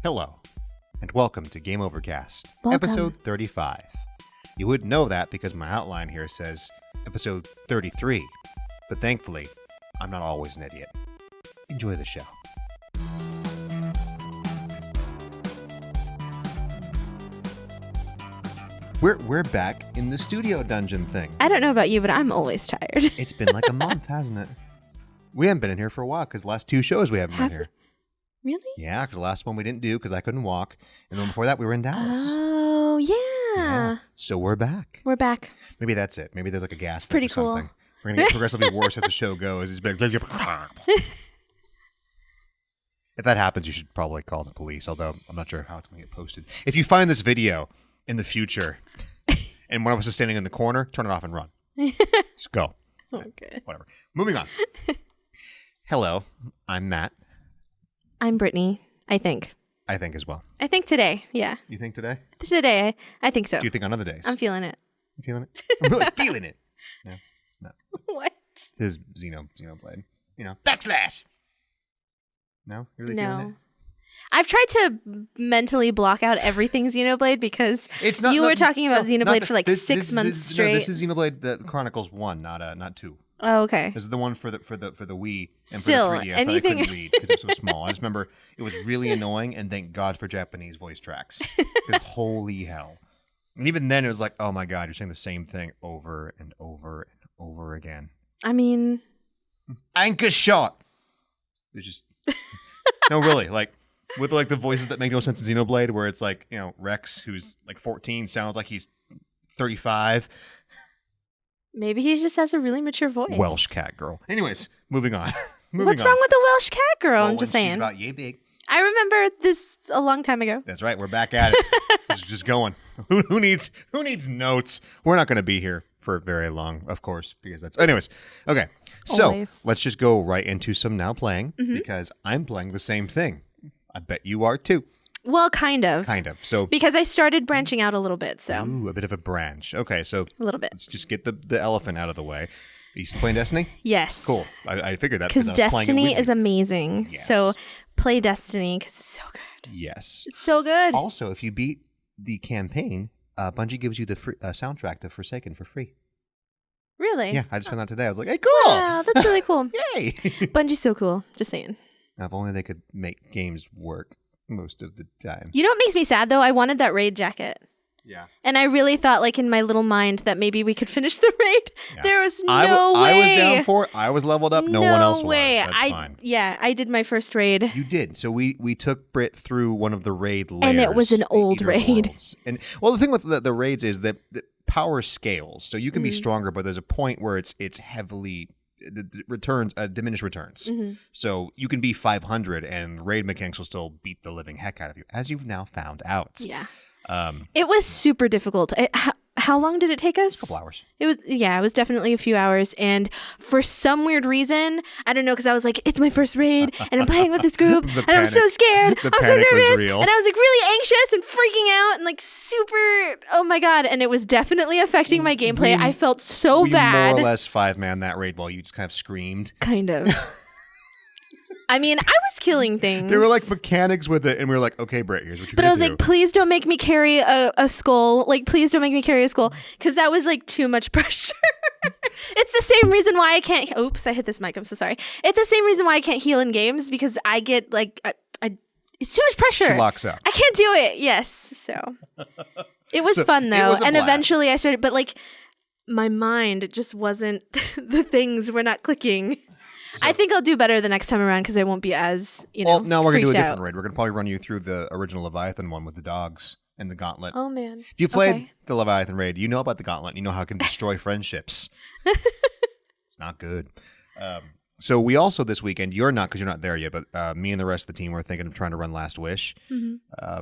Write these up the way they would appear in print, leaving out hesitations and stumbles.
Hello, and welcome to Game Overcast, Welcome. episode 35. You wouldn't know that because my outline here says episode 33, but thankfully, I'm not always an idiot. Enjoy the show. We're back in the studio dungeon thing. I don't know about you, but I'm always tired. It's been like a month, hasn't it? We haven't been in here for a while because the last two shows we haven't been here. Really? Yeah, because the last one we didn't do because I couldn't walk. And then before that, we were in Dallas. Oh, yeah. So we're back. We're back. Maybe that's it. Maybe there's like a gas It's pretty leak or cool. something. We're going to get progressively worse as the show goes. It's like, if that happens, you should probably call the police, although I'm not sure how it's going to get posted. If you find this video in the future and one of us is standing in the corner, turn it off and run. Just go. Okay. Whatever. Moving on. Hello, I'm Matt. I'm Brittany, I think. I think as well. I think today, yeah. You think today? Today, I think so. Do you think on other days? I'm feeling it. You feeling it? I'm really feeling it. No. What? His Xenoblade. Backslash. No? You're really feeling No. it? I've tried to mentally block out everything Xenoblade because It's not, you were talking about Xenoblade for like this 6 months straight. No, this is Xenoblade the Chronicles 1, not 2. Oh, okay. This is the one for the Wii and Still, for the 3DS anything- that I couldn't read because it was so small. I just remember it was really annoying, and thank God for Japanese voice tracks. Because holy hell. And even then, it was like, oh my God, you're saying the same thing over and over and over again. I mean... Anchor shot. It's just... No, really, like... With like the voices that make no sense in Xenoblade, where it's like, Rex, who's like 14, sounds like he's 35. Maybe he just has a really mature voice. Welsh cat girl. Anyways, moving on. What's wrong with the Welsh cat girl? Well, I'm just when she's saying. about yay big. I remember this a long time ago. That's right. We're back at it. just going. Who needs notes? We're not going to be here for very long, of course, because that's... Anyways, okay. So Always. let's just go right into some now playing because I'm playing the same thing. I bet you are too. Well, kind of. Kind of. So Because I started branching out a little bit, so ooh, a bit of a branch. Okay, so a little bit. let's just get the elephant out of the way. Are you still playing Destiny? Yes. Cool. I figured that Because I was playing it Destiny with is you. amazing. Yes. So play Destiny because it's so good. Yes. It's so good. Also, if you beat the campaign, Bungie gives you the free, soundtrack to Forsaken for free. Really? Yeah, I just found out today. I was like, hey, cool. Wow, that's really cool. Yay. Bungie's so cool. Just saying. Now, if only they could make games work most of the time. You know what makes me sad, though? I wanted that raid jacket. Yeah. And I really thought, like, in my little mind that maybe we could finish the raid. Yeah. There was no I way. was down for it. I was leveled up. No one else way. was. That's fine. Yeah, I did my first raid. You did. So we took Brit through one of the raid layers. And it was an the old Eater raid. Worlds. And well, the thing with the raids is that power scales. So you can be stronger, but there's a point where it's heavily diminished returns. So you can be 500 and raid mechanics will still beat the living heck out of you, as you've now found out. Yeah. It was super difficult. How long did it take us? A couple hours. It was definitely a few hours. And for some weird reason, I don't know, because I was like, it's my first raid and I'm playing with this group and I'm so scared. The I'm so panic was nervous. real. And I was like really anxious and freaking out and like super, oh my God. And it was definitely affecting my gameplay. I felt so We bad. more or less 5-man that raid while you just kind of screamed. Kind of. I mean, I was killing things. There were like mechanics with it, and we were like, okay, Britt, here's what you're But I going was to do. like, please don't make me carry a skull. Like, please don't make me carry a skull. Because that was like too much pressure. It's the same reason why I can't... Oops, I hit this mic. I'm so sorry. It's the same reason why I can't heal in games. Because I get like... it's too much pressure. She locks out. I can't do it. Yes. So... It was fun, it though. was a And blast. eventually I started... But like, my mind just wasn't... the things were not clicking. I think I'll do better the next time around because I won't be as, Well, no, we're going to do a freaked different out. raid. We're going to probably run you through the original Leviathan one with the dogs and the gauntlet. Oh, man. If you played Okay. the Leviathan raid, you know about the gauntlet. You know how it can destroy friendships. It's not good. So we also this weekend, you're not because you're not there yet, but me and the rest of the team were thinking of trying to run Last Wish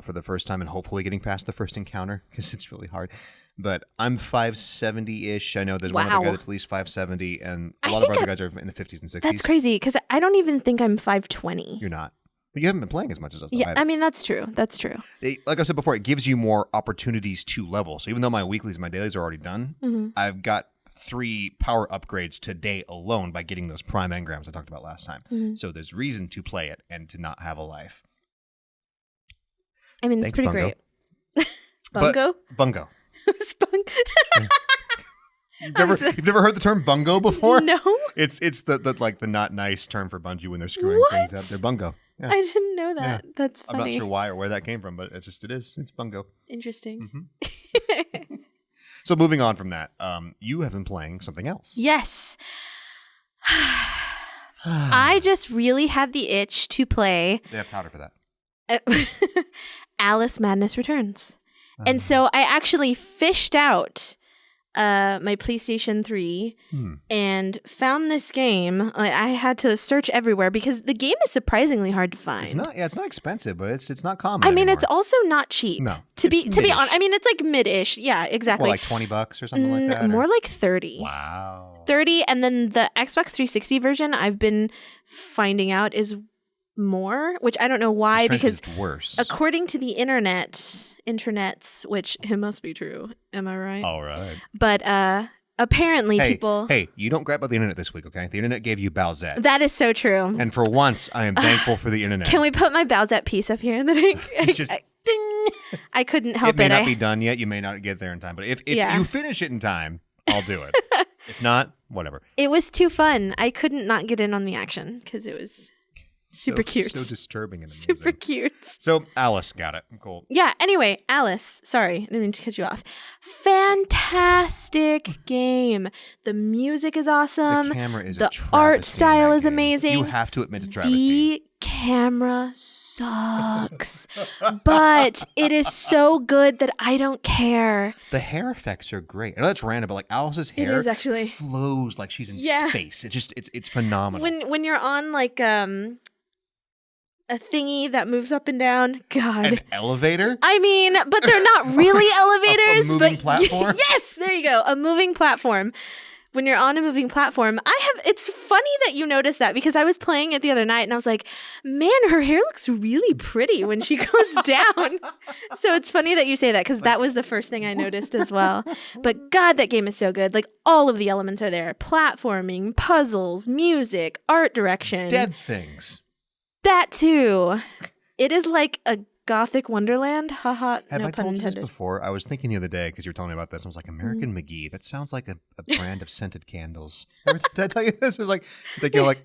for the first time and hopefully getting past the first encounter because it's really hard. But I'm 570-ish. I know there's one other guy Wow. that's at least 570, and a I lot of think other guys are in the 50s and 60s. That's crazy because I don't even think I'm 520. You're not. But you haven't been playing as much as us. though, Yeah, either. I mean, that's true. That's true. Like I said before, it gives you more opportunities to level. So even though my weeklies and my dailies are already done, I've got 3 power upgrades today alone by getting those prime engrams I talked about last time. So there's reason to play it and to not have a life. I mean, it's Thanks, pretty Bungo. great. Bungo? Bungo. Spunk. You've never heard the term bungo before? No. It's the like the not nice term for Bungie when they're screwing things up. They're bungo. Yeah. I didn't know that. Yeah. That's funny. I'm not sure why or where that came from, but it is. It's bungo. Interesting. Mm-hmm. So moving on from that, you have been playing something else. Yes. I just really had the itch to play. They have powder for that. Alice Madness Returns. And so I actually fished out my PlayStation 3 and found this game. I had to search everywhere because the game is surprisingly hard to find. It's not expensive, but it's not common. I mean, anymore. it's also not cheap. No. To be honest, I mean, it's like mid-ish. Yeah, exactly. Well, like $20 or something like that. More like 30. Wow. 30, and then the Xbox 360 version I've been finding out is more, which I don't know why, because it's worse. according to the internets, which it must be true. Am I right? All right. But apparently people... Hey, you don't grab about the internet this week, okay? The internet gave you Bowsette. That is so true. And for once, I am thankful for the internet. Can we put my Bowsette piece up here? And then It's just ding! I couldn't help it. It may not be done yet. You may not get there in time. But if you finish it in time, I'll do it. If not, whatever. It was too fun. I couldn't not get in on the action because it was... super cute. So disturbing and amazing. Super cute. So Alice got it. Cool. Yeah. Anyway, Alice. Sorry, I didn't mean to cut you off. Fantastic game. The music is awesome. The camera is the a travesty art style in that is game. amazing. You have to admit it's travesty. The camera sucks, but it is so good that I don't care. The hair effects are great. I know that's random, but like Alice's hair is actually flows like she's in Yeah. space. It's phenomenal. When you're on like a thingy that moves up and down. God. An elevator? I mean, but they're not really elevators. A moving but platform? Yes, there you go. A moving platform. When you're on a moving platform, it's funny that you noticed that because I was playing it the other night and I was like, man, her hair looks really pretty when she goes down. So it's funny that you say that because that was the first thing I noticed as well. But God, that game is so good. Like all of the elements are there. Platforming, puzzles, music, art direction. Dead things. That too. It is like a gothic wonderland. Haha. Have No I pun told you this intended. before? I was thinking the other day because you were telling me about this. And I was like, American McGee. That sounds like a brand of scented candles. Did I tell you this? It was like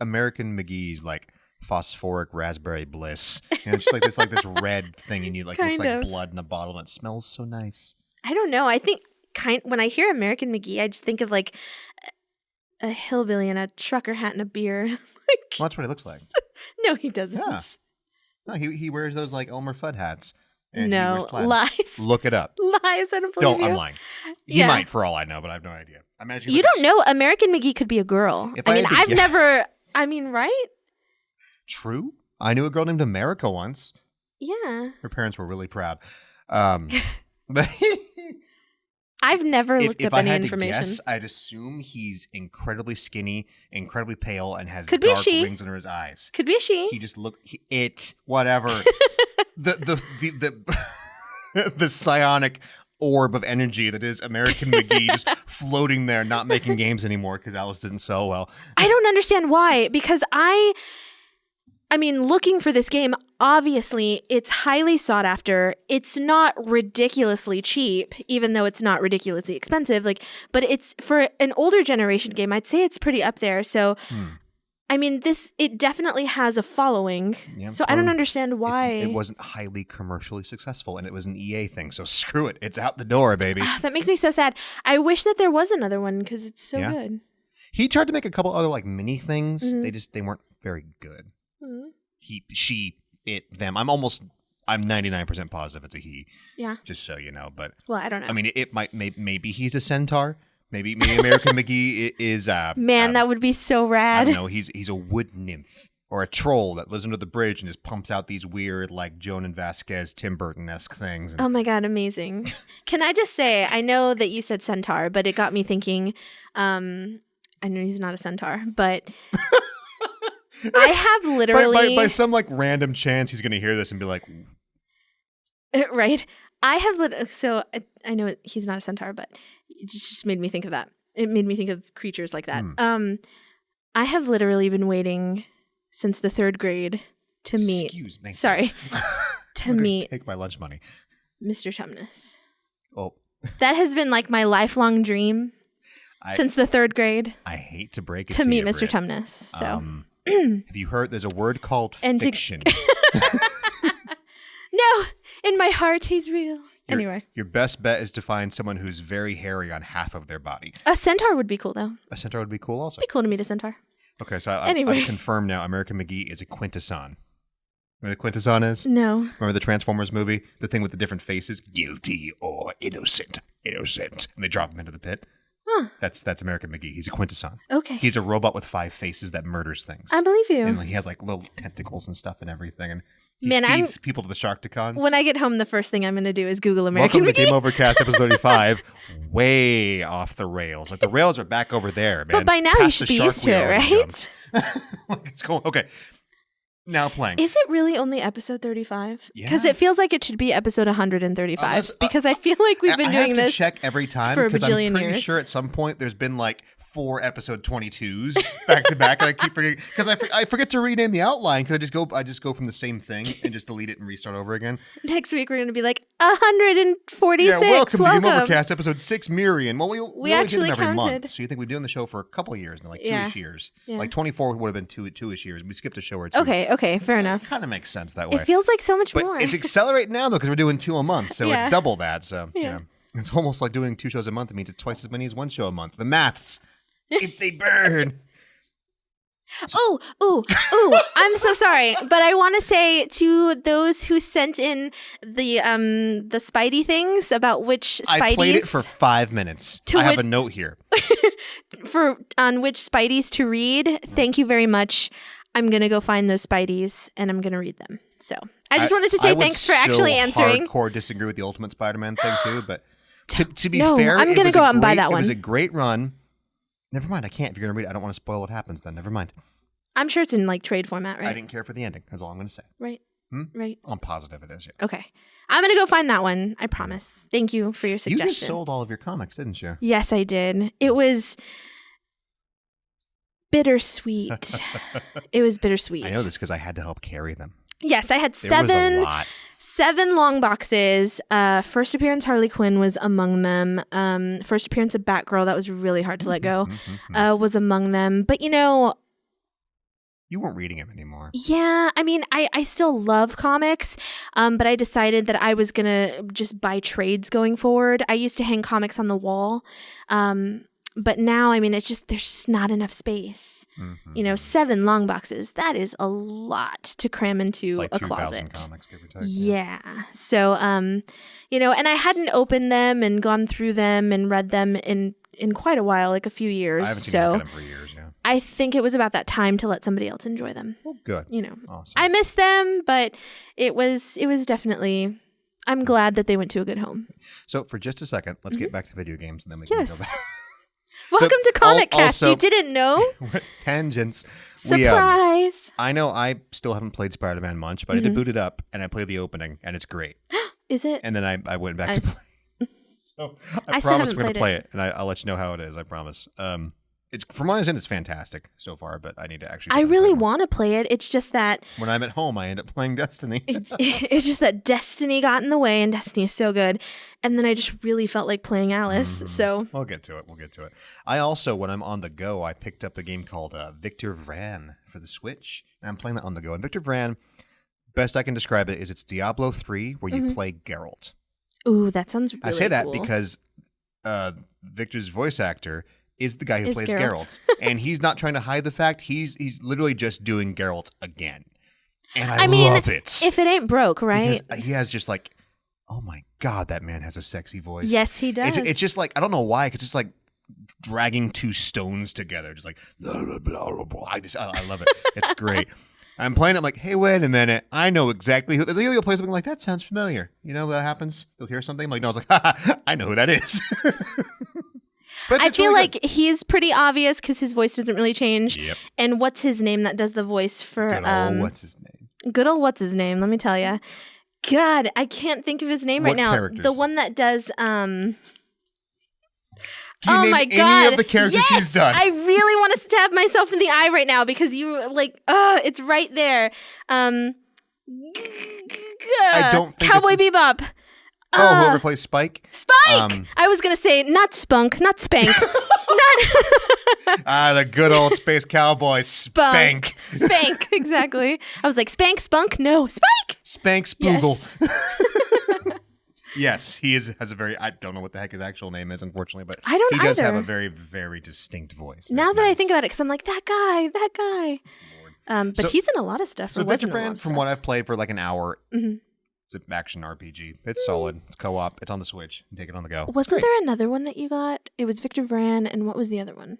American McGee's like phosphoric raspberry bliss. And it's just like this red thing, and you like looks like blood in a bottle, and it smells so nice. I don't know. I think when I hear American McGee, I just think of like a hillbilly in a trucker hat and a beer. Well, that's what it looks like. No, he doesn't. Yeah. No, he wears those like Elmer Fudd hats. And No, he wears plaid. lies. Look it up. Lies. I don't believe you. I'm lying. He might, for all I know, but I have no idea. I imagine You don't know. American McGee could be a girl. If I I mean, had to I've guess- never. I mean, right? True. I knew a girl named America once. Yeah. Her parents were really proud. But I've never looked if up I any had information. to guess, I'd assume he's incredibly skinny, incredibly pale, and has Could be a dark she. rings under his eyes. Could be a she. He just whatever. the the psionic orb of energy that is American McGee just floating there, not making games anymore because Alice didn't sell well. I don't understand why, because I mean, looking for this game, obviously, it's highly sought after. It's not ridiculously cheap, even though it's not ridiculously expensive. But it's for an older generation game, I'd say it's pretty up there. So, I mean, it definitely has a following. Yeah, so I don't understand why. It wasn't highly commercially successful, and it was an EA thing. So screw it. It's out the door, baby. That makes me so sad. I wish that there was another one because it's so good. He tried to make a couple other like mini things. They weren't very good. He, she, it, them. I'm 99% positive it's a he. Yeah. Just so you know, but Well, I don't know. I mean, it might. Maybe he's a centaur. Maybe American McGee is. Man, that would be so I rad. don't know. He's a wood nymph or a troll that lives under the bridge and just pumps out these weird like Joan and Vasquez, Tim Burton-esque things. And Oh my God, amazing. Can I just say, I know that you said centaur, but it got me thinking, I know he's not a centaur, but I have literally... by some like random chance, he's going to hear this and be like... Right. I have... So I know he's not a centaur, but it just made me think of that. It made me think of creatures like that. I have literally been waiting since the 3rd grade to meet... Excuse me. Sorry. to meet take my lunch money. Mr. Tumnus. Well, that has been like my lifelong dream since the 3rd grade. I hate to break it to to meet you, Mr. Britt. Tumnus. So, have you heard? There's a word called fiction. No, in my heart, he's real. Anyway, your best bet is to find someone who's very hairy on half of their body. A centaur would be cool, though. A centaur would be cool, also. It'd be cool to meet a centaur. Okay, so Anyway. I confirm now. American McGee is a quintesson. Know what a quintesson is? No. Remember the Transformers movie? The thing with the different faces? Guilty or innocent. Innocent. And they drop him into the pit. Huh. That's American McGee. He's a quintesson. Okay. He's a robot with 5 faces that murders things. I believe you. And he has like little tentacles and stuff and everything. And he Man, feeds people to the Sharktacons. When I get home, the first thing I'm going to do is Google American Welcome to McGee. Game Over Cast episode 35. Way off the rails. Like the rails are back over there, man. But by now you should be used to it, right? It's cool. Okay. Now playing. Is it really only episode 35? Yeah. Because it feels like it should be episode 135. Because I feel like we've been doing I have this to check every time for a because I'm bajillion pretty years. sure at some point there's been like 4 episode 22s back to back, and I keep forgetting because I forget to rename the outline because I just go from the same thing and just delete it and restart over again. Next week we're going to be like 146. Yeah, welcome to Game Overcast episode 6 Miriam. Well, we only actually did them every counted. month, so you think we've been doing the show for a couple of years now, like 2-ish years. Yeah. Like 24 would have been 2-ish years. We skipped a show or 2. Okay, fair enough. Kind of makes sense that way. It feels like so much But more. it's accelerating now though because we're doing 2 a month, so Yeah. it's double that. So Yeah. you know, it's almost like doing 2 shows a month. It means it's twice as many as 1 show a month. The maths, if they burn. Ooh, I'm so sorry. But I want to say to those who sent in the Spidey things about which Spideys I played it for 5 minutes. I have a note here. on which Spideys to read. Thank you very much. I'm going to go find those Spideys and I'm going to read them. So I just wanted to say thanks for actually answering. I would hardcore disagree with the Ultimate Spider-Man thing too, but to be No, fair, I'm going to go out and buy that It one. was a great run. Never mind. I can't. If you're going to read it, I don't want to spoil what happens then. Never mind. I'm sure it's in like trade format, right? I didn't care for the ending. That's all I'm going to say. Right. Right. I'm positive it is, yeah. Okay. I'm going to go find that one. I promise. Thank you for your You suggestion. just sold all of your comics, didn't you? Yes, I did. It was bittersweet. It was bittersweet. I know this because I had to help carry them. Yes, I had There was a lot. 7 long boxes. First appearance Harley Quinn was among them. First appearance of Batgirl, that was really hard to let go, was among them. But you know, you weren't reading them anymore. yeah, I mean, I still love comics, but I decided that I was gonna just buy trades going forward. I used to hang comics on the wall, but now, I mean, there's just not enough space. You know, 7 long boxes, that is a lot to cram into It's like a 2,000 closet. comics, give or take. Yeah. So, you know, and I hadn't opened them and gone through them and read them in quite a while, like a few years. I haven't seen So them for years, yeah. I think it was about that time to let somebody else enjoy them. Well, good. You know, Awesome. I miss them, but it was definitely, I'm glad that they went to a good home. So for just a second, let's get back to video games and then we can Yes. go back. Welcome to Comic Cast. also- You didn't know? Tangents. Surprise. I know I still haven't played Spider-Man much, but I did boot it up and I played the opening and it's great. Is it? And then I went back to play. So I I still promise haven't we're going played to play it and I'll let you know how it is. I promise. It's from my understanding, it's fantastic so far, but I need to actually. I really want to play it. It's just that When I'm at home, I end up playing Destiny. it's just that Destiny got in the way, and Destiny is so good. And then I just really felt like playing Alice. So We'll get to it. We'll get to it. I also, when I'm on the go, I picked up a game called Victor Vran for the Switch, and I'm playing that on the go. And Victor Vran, best I can describe it is it's Diablo 3 where you play Geralt. ooh, that sounds really I say that cool. because Victor's voice actor is the guy who Is plays Geralt. Geralt. And he's not trying to hide the fact. He's literally just doing Geralt again. And I mean, love it. if it ain't broke, right? Because he has just like, oh my God, that man has a sexy voice. Yes, he does. It's just like, I don't know why, because it's like dragging 2 stones together. Just like, blah, blah, blah, blah, blah. I love it. It's great. I'm playing it, I'm like, hey, wait a minute. I know exactly who. You'll play something like, that sounds familiar. You know that happens? You'll hear something. I'm like, no, I was like, ha, I know who that is. But I it's feel really like he's pretty obvious because his voice doesn't really change. Yep. And what's his name that does the voice for good. What's his name? good old what's his name? Let me tell you. God, I can't think of his name What right now. characters? The one that does Can you oh name my any God. of the characters Yes! she's done? I really want to stab myself in the eye right now because you like, it's right there. I I don't think Cowboy Bebop. whoever plays Spike. Spike! I was going to say not Spunk, not Spank. The good old space cowboy, Spank. Spank, exactly. I was like, Spank, Spunk? No, Spike! Spank Spoogle. Yes. Yes, he has a very, I don't know what the heck his actual name is, unfortunately, but I don't he does have either. a very, very distinct voice. Now that I think about it, because I'm like, that guy. But So- he's in a lot of stuff. So Adventure Brand, from what I've played for like an hour, Mhm. it's an action RPG. It's solid. It's co-op. It's on the Switch. You take it on the go. It's Wasn't great. there another one that you got? It was Victor Vran, and what was the other one?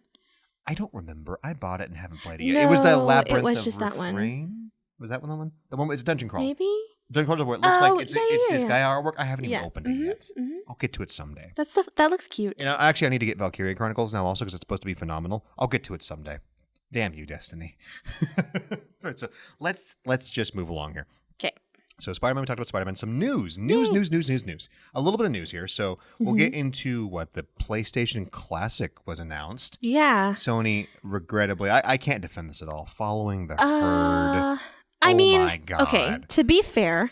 I don't remember. I bought it and haven't played it yet. It was the No, Labyrinth it was of just that one. Refrain? Was that one the one? The one it's Dungeon Crawl. Maybe? Dungeon Crawl where it looks Oh, like it's yeah, this yeah. guy artwork. I haven't even Yeah. opened it Mhm, yet. mhm. I'll get to it someday. That looks cute. You know, actually, I need to get Valkyria Chronicles now also because it's supposed to be phenomenal. I'll get to it someday. Damn you, Destiny. All right, so let's just move along here. Okay. So Spider-Man, we talked about Spider-Man. Some news. A little bit of news here. So we'll get into what the PlayStation Classic was announced. Yeah. Sony, regrettably, I can't defend this at all. Following the herd. I Oh mean, my God. okay, to be fair,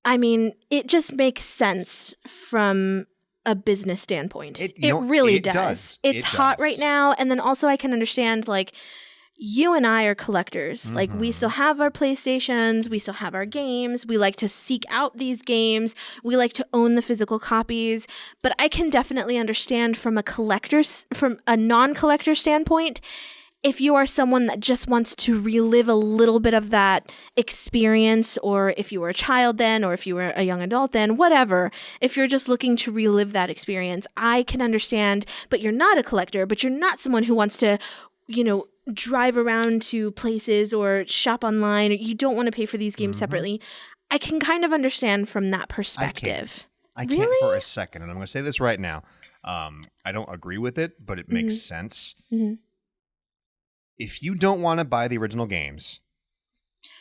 I mean, it just makes sense from a business standpoint. It really does. does. It's It hot does. right now. And then also I can understand, like, you and I are collectors. Like, we still have our PlayStations. We still have our games. We like to seek out these games. We like to own the physical copies. But I can definitely understand from a non-collector standpoint, if you are someone that just wants to relive a little bit of that experience, or if you were a child then, or if you were a young adult then, whatever, if you're just looking to relive that experience, I can understand. But you're not a collector, but you're not someone who wants to, drive around to places or shop online. You don't want to pay for these games separately. I can kind of understand from that perspective. I can't Really? for a second, and I'm going to say this right now. I don't agree with it, but it makes sense. Mhm. If you don't want to buy the original games,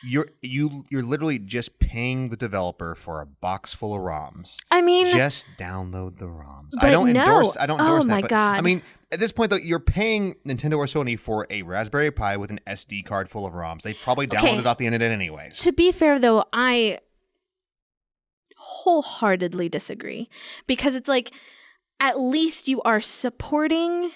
you're literally just paying the developer for a box full of ROMs. I mean, Just download the ROMs. But I don't no. endorse Oh that. my but, God. I mean, at this point though, you're paying Nintendo or Sony for a Raspberry Pi with an SD card full of ROMs. They probably downloaded it off the internet anyways. to be fair, though, I wholeheartedly disagree, because it's like, at least you are supporting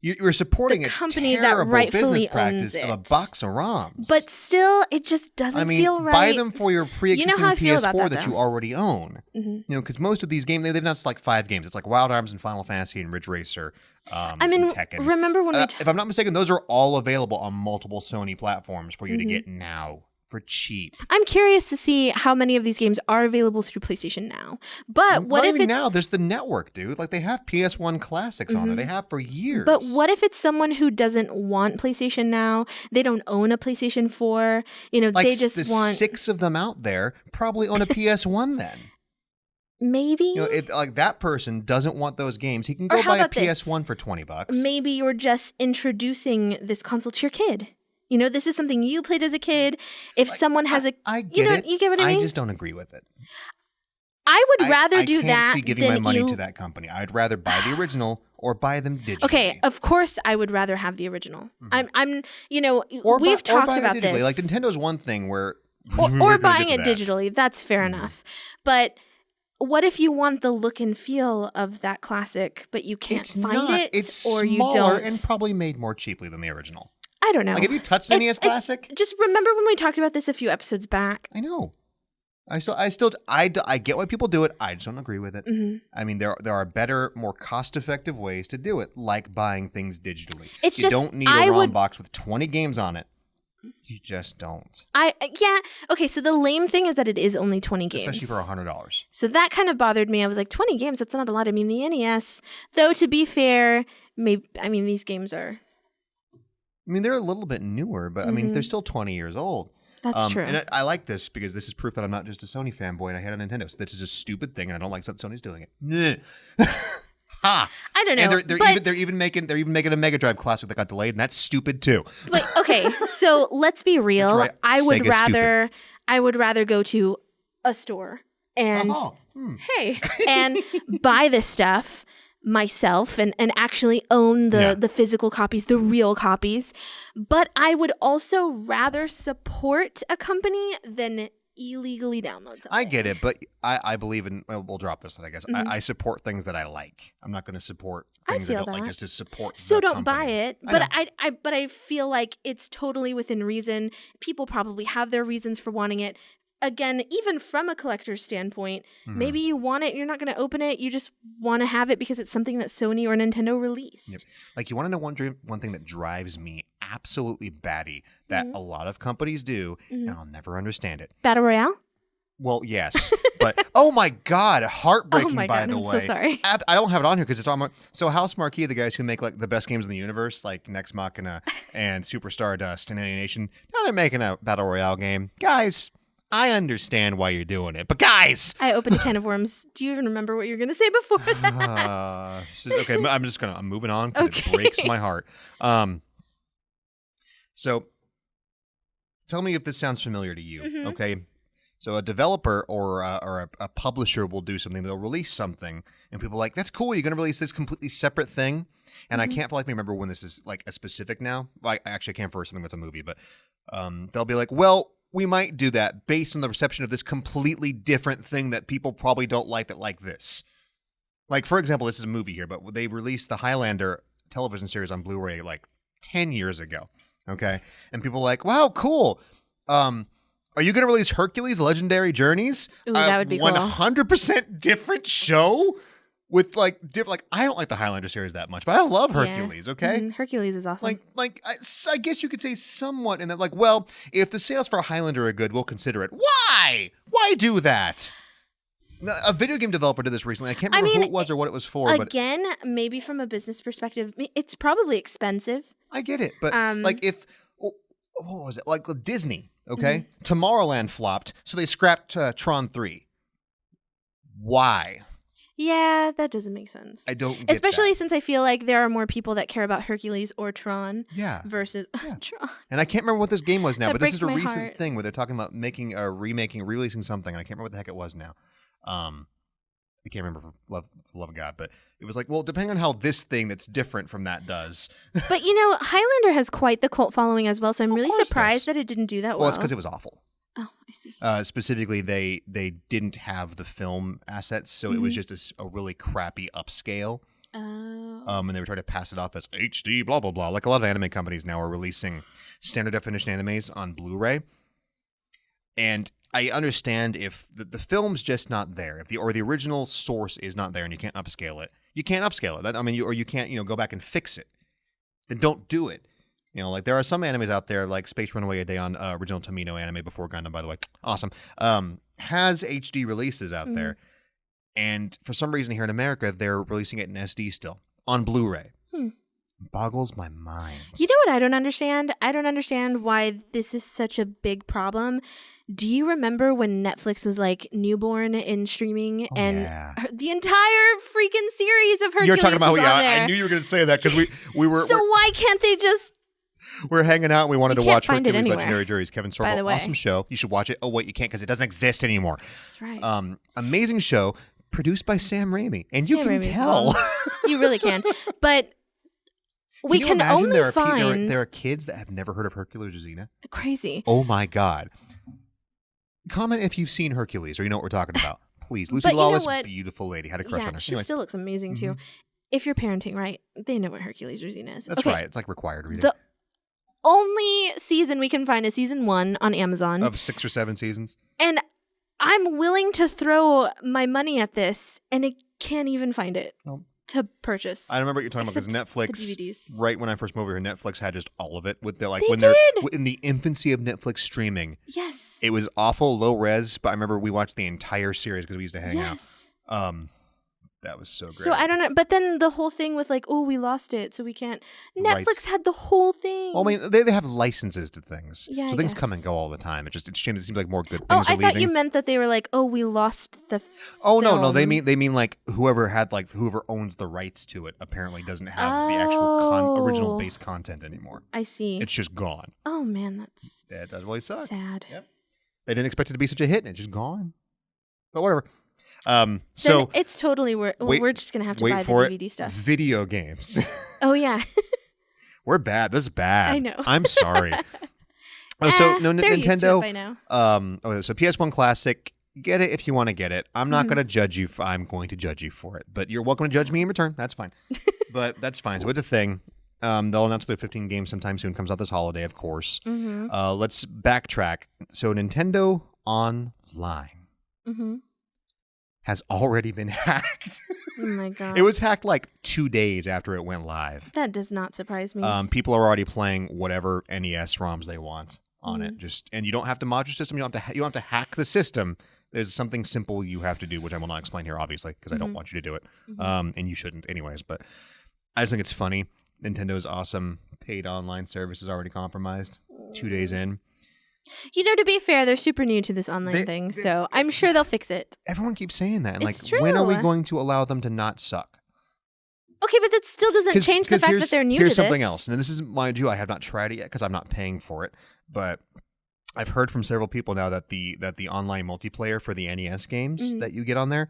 You're supporting the a company that terrible rightfully business practice owns of a it. box of ROMs. but still, it just doesn't I mean, feel right. buy them for your pre-existing how I feel PS4 about that, that, you though. already own. Mhm. Because most of these games, they've announced like 5 games. It's like Wild Arms and Final Fantasy and Ridge Racer. I mean, and Tekken. remember when we if I'm not mistaken, those are all available on multiple Sony platforms for you to get now for cheap. I'm curious to see how many of these games are available through PlayStation Now. But what Not if even it's now? There's the network, dude. Like they have PS1 classics on there. They have for years. But what if it's someone who doesn't want PlayStation Now? They don't own a PlayStation 4. like They just there's want 6 of them out there probably own a PS1 then. maybe. If like that person doesn't want those games, he can Or go how buy a about this? PS1 for $20. Maybe you're just introducing this console to your kid. This is something you played as a kid. If someone has I get it. You get what I mean? I just don't agree with it. I would rather I do can't that see giving than my money you. to that company. I'd rather buy the original or buy them digitally. Okay, of course I would rather have the original. Mm-hmm. We've buy talked it about digitally. this. Like Nintendo's one thing where or we're gonna buying get it to that. digitally. That's fair enough. But what if you want the look and feel of that classic, but you can't It's find not. it, It's or you smaller don't? and probably made more cheaply than the original. I don't know. Like, have you touched the NES Classic? Just remember when we talked about this a few episodes back. I know. I get why people do it. I just don't agree with it. Mm-hmm. I mean, there are better, more cost-effective ways to do it, like buying things digitally. It's you just, don't need I a ROM would- box with 20 games on it. You just don't. Okay, so the lame thing is that it is only 20 games. Especially for $100. So that kind of bothered me. I was like, 20 games, that's not a lot. I mean, the NES, though, to be fair, these games are... I mean, they're a little bit newer, but I mean, they're still 20 years old. That's true. And I like this because this is proof that I'm not just a Sony fanboy and I hate on Nintendo. So this is a stupid thing, and I don't like that Sony's doing it. Ha! I don't know. And they're even making a Mega Drive Classic that got delayed, and that's stupid too. But okay, so let's be real. That's right. I Sega's would rather go to a store and Oh, hey, and buy this stuff myself and actually own the physical copies, the real copies. But I would also rather support a company than illegally download something. I get it, but I believe in, well, we'll drop this, I guess. I support things that I like. I'm not going to support things I don't like just to support So the don't company. buy it. But I feel like it's totally within reason. People probably have their reasons for wanting it. Again, even from a collector's standpoint, maybe you want it and you're not going to open it. You just want to have it because it's something that Sony or Nintendo released. Yep. Like, you want to know one thing that drives me absolutely batty that a lot of companies do, and I'll never understand it. Battle Royale? Well, yes. But, oh my God, heartbreaking, by the way. I'm so sorry. I don't have it on here because it's on my... So House Marquee, the guys who make like the best games in the universe, like Nex Machina and Super Stardust and Alienation, now they're making a Battle Royale game. Guys... I understand why you're doing it, but guys, I opened a can of worms. Do you even remember what you were going to say before that? Okay, I'm moving on because it breaks my heart. So tell me if this sounds familiar to you. Okay. So a developer or a publisher will do something. They'll release something and people are like, that's cool. You're going to release this completely separate thing. And I can't for like me remember when this is like a specific now. Well, I actually can't for something that's a movie, but they'll be like, well, we might do that based on the reception of this completely different thing that people probably don't like that like this. Like, for example, this is a movie here, but they released the Highlander television series on Blu-ray like 10 years ago. Okay. And people are like, wow, cool. Are you going to release Hercules Legendary Journeys? Ooh, that would be cool. 100% different show with like different. Like, I don't like the Highlander series that much, but I love Hercules. Okay, Hercules is awesome. I guess you could say somewhat in that. Like, well, if the sales for Highlander are good, we'll consider it. Why? Why do that? A video game developer did this recently. I can't remember who it was or what it was for. Again, maybe from a business perspective, it's probably expensive. I get it, but like if what was it? Like Disney. Okay, Tomorrowland flopped, so they scrapped Tron 3. Why? Yeah, that doesn't make sense. I don't get Especially that. since I feel like there are more people that care about Hercules or Tron versus Tron. And I can't remember what this game was now, That but this is a breaks my recent heart. thing where they're talking about releasing something. And I can't remember what the heck it was now. I can't remember for the love of God, but it was like, well, depending on how this thing that's different from that does. But you know, Highlander has quite the cult following as well, so I'm really surprised that it didn't do that well. Well, it's because it was awful. Oh, I see. Specifically, they didn't have the film assets, so it was just a really crappy upscale. Oh. And they were trying to pass it off as HD, blah, blah, blah. Like a lot of anime companies now are releasing standard definition animes on Blu-ray. And I understand if the film's just not there, if the original source is not there and you can't upscale it, you can't upscale it. You can't go back and fix it. Then don't do it. Like there are some animes out there, like Space Runaway A Day on original Tomino anime before Gundam, by the way. Awesome. Has HD releases out there. And for some reason here in America, they're releasing it in SD still on Blu-ray. Boggles my mind. You know what I don't understand? I don't understand why this is such a big problem. Do you remember when Netflix was like newborn in streaming the entire freaking series of Hercules You're talking about, was on there? I knew you were going to say that because we were. So why can't they just? We're hanging out and we wanted to watch Hercules anywhere. Legendary Journeys. Kevin Sorbo, awesome show. You should watch it. Oh wait, you can't because it doesn't exist anymore. That's right. Amazing show produced by Sam Raimi, and you can tell. You really can, but. We can only find... There are kids that have never heard of Hercules or Xena. Crazy. Oh my God. Comment if you've seen Hercules or you know what we're talking about. Please. Lucy Lawless, beautiful lady. Had a crush on her. She still looks amazing too. If you're parenting, right, they know what Hercules or Xena is. That's right. It's like required reading. The only season we can find is season 1 on Amazon. Of 6 or 7 seasons. And I'm willing to throw my money at this and I can't even find it. Nope. To purchase. I remember what you're talking about because Netflix, right when I first moved over here, Netflix had just all of it with the they're in the infancy of Netflix streaming. Yes. It was awful, low res, but I remember we watched the entire series because we used to hang out. That was so great. So I don't know, but then the whole thing with like, oh, we lost it, so we can't. Netflix had the whole thing. Well, I mean, they have licenses to things, so things come and go all the time. It's shame. It seems like more good things. Oh, I thought you meant that they were like, oh, we lost the. Oh no, they mean like whoever owns the rights to it apparently doesn't have the actual original base content anymore. I see. It's just gone. Oh man, that does really suck. Sad. Yep. They didn't expect it to be such a hit, and it's just gone. But whatever. So then it's totally we're just gonna have to buy the DVD stuff. Video games. Oh yeah. We're bad. This is bad. I know. I'm sorry. So no they're Nintendo. used to it by now. Okay, so PS1 Classic. Get it if you want to get it. I'm not going to judge you. I'm going to judge you for it, but you're welcome to judge me in return. That's fine. But that's fine. So it's a thing. They'll announce their 15 games sometime soon. Comes out this holiday, of course. Let's backtrack. So Nintendo Online has already been hacked. Oh my god! It was hacked like 2 days after it went live. That does not surprise me. People are already playing whatever NES ROMs they want on it. And you don't have to mod your system. You don't have to hack the system. There's something simple you have to do, which I will not explain here, obviously, because I don't want you to do it. And you shouldn't anyways. But I just think it's funny. Nintendo's awesome paid online service is already compromised 2 days in. You know, to be fair, they're super new to this online thing, so I'm sure they'll fix it. Everyone keeps saying that. And It's true. when are we going to allow them to not suck? Okay, but that still doesn't change the fact that they're new to this. Here's something else. And this is, mind you, I have not tried it yet because I'm not paying for it. But I've heard from several people now that the online multiplayer for the NES games that you get on there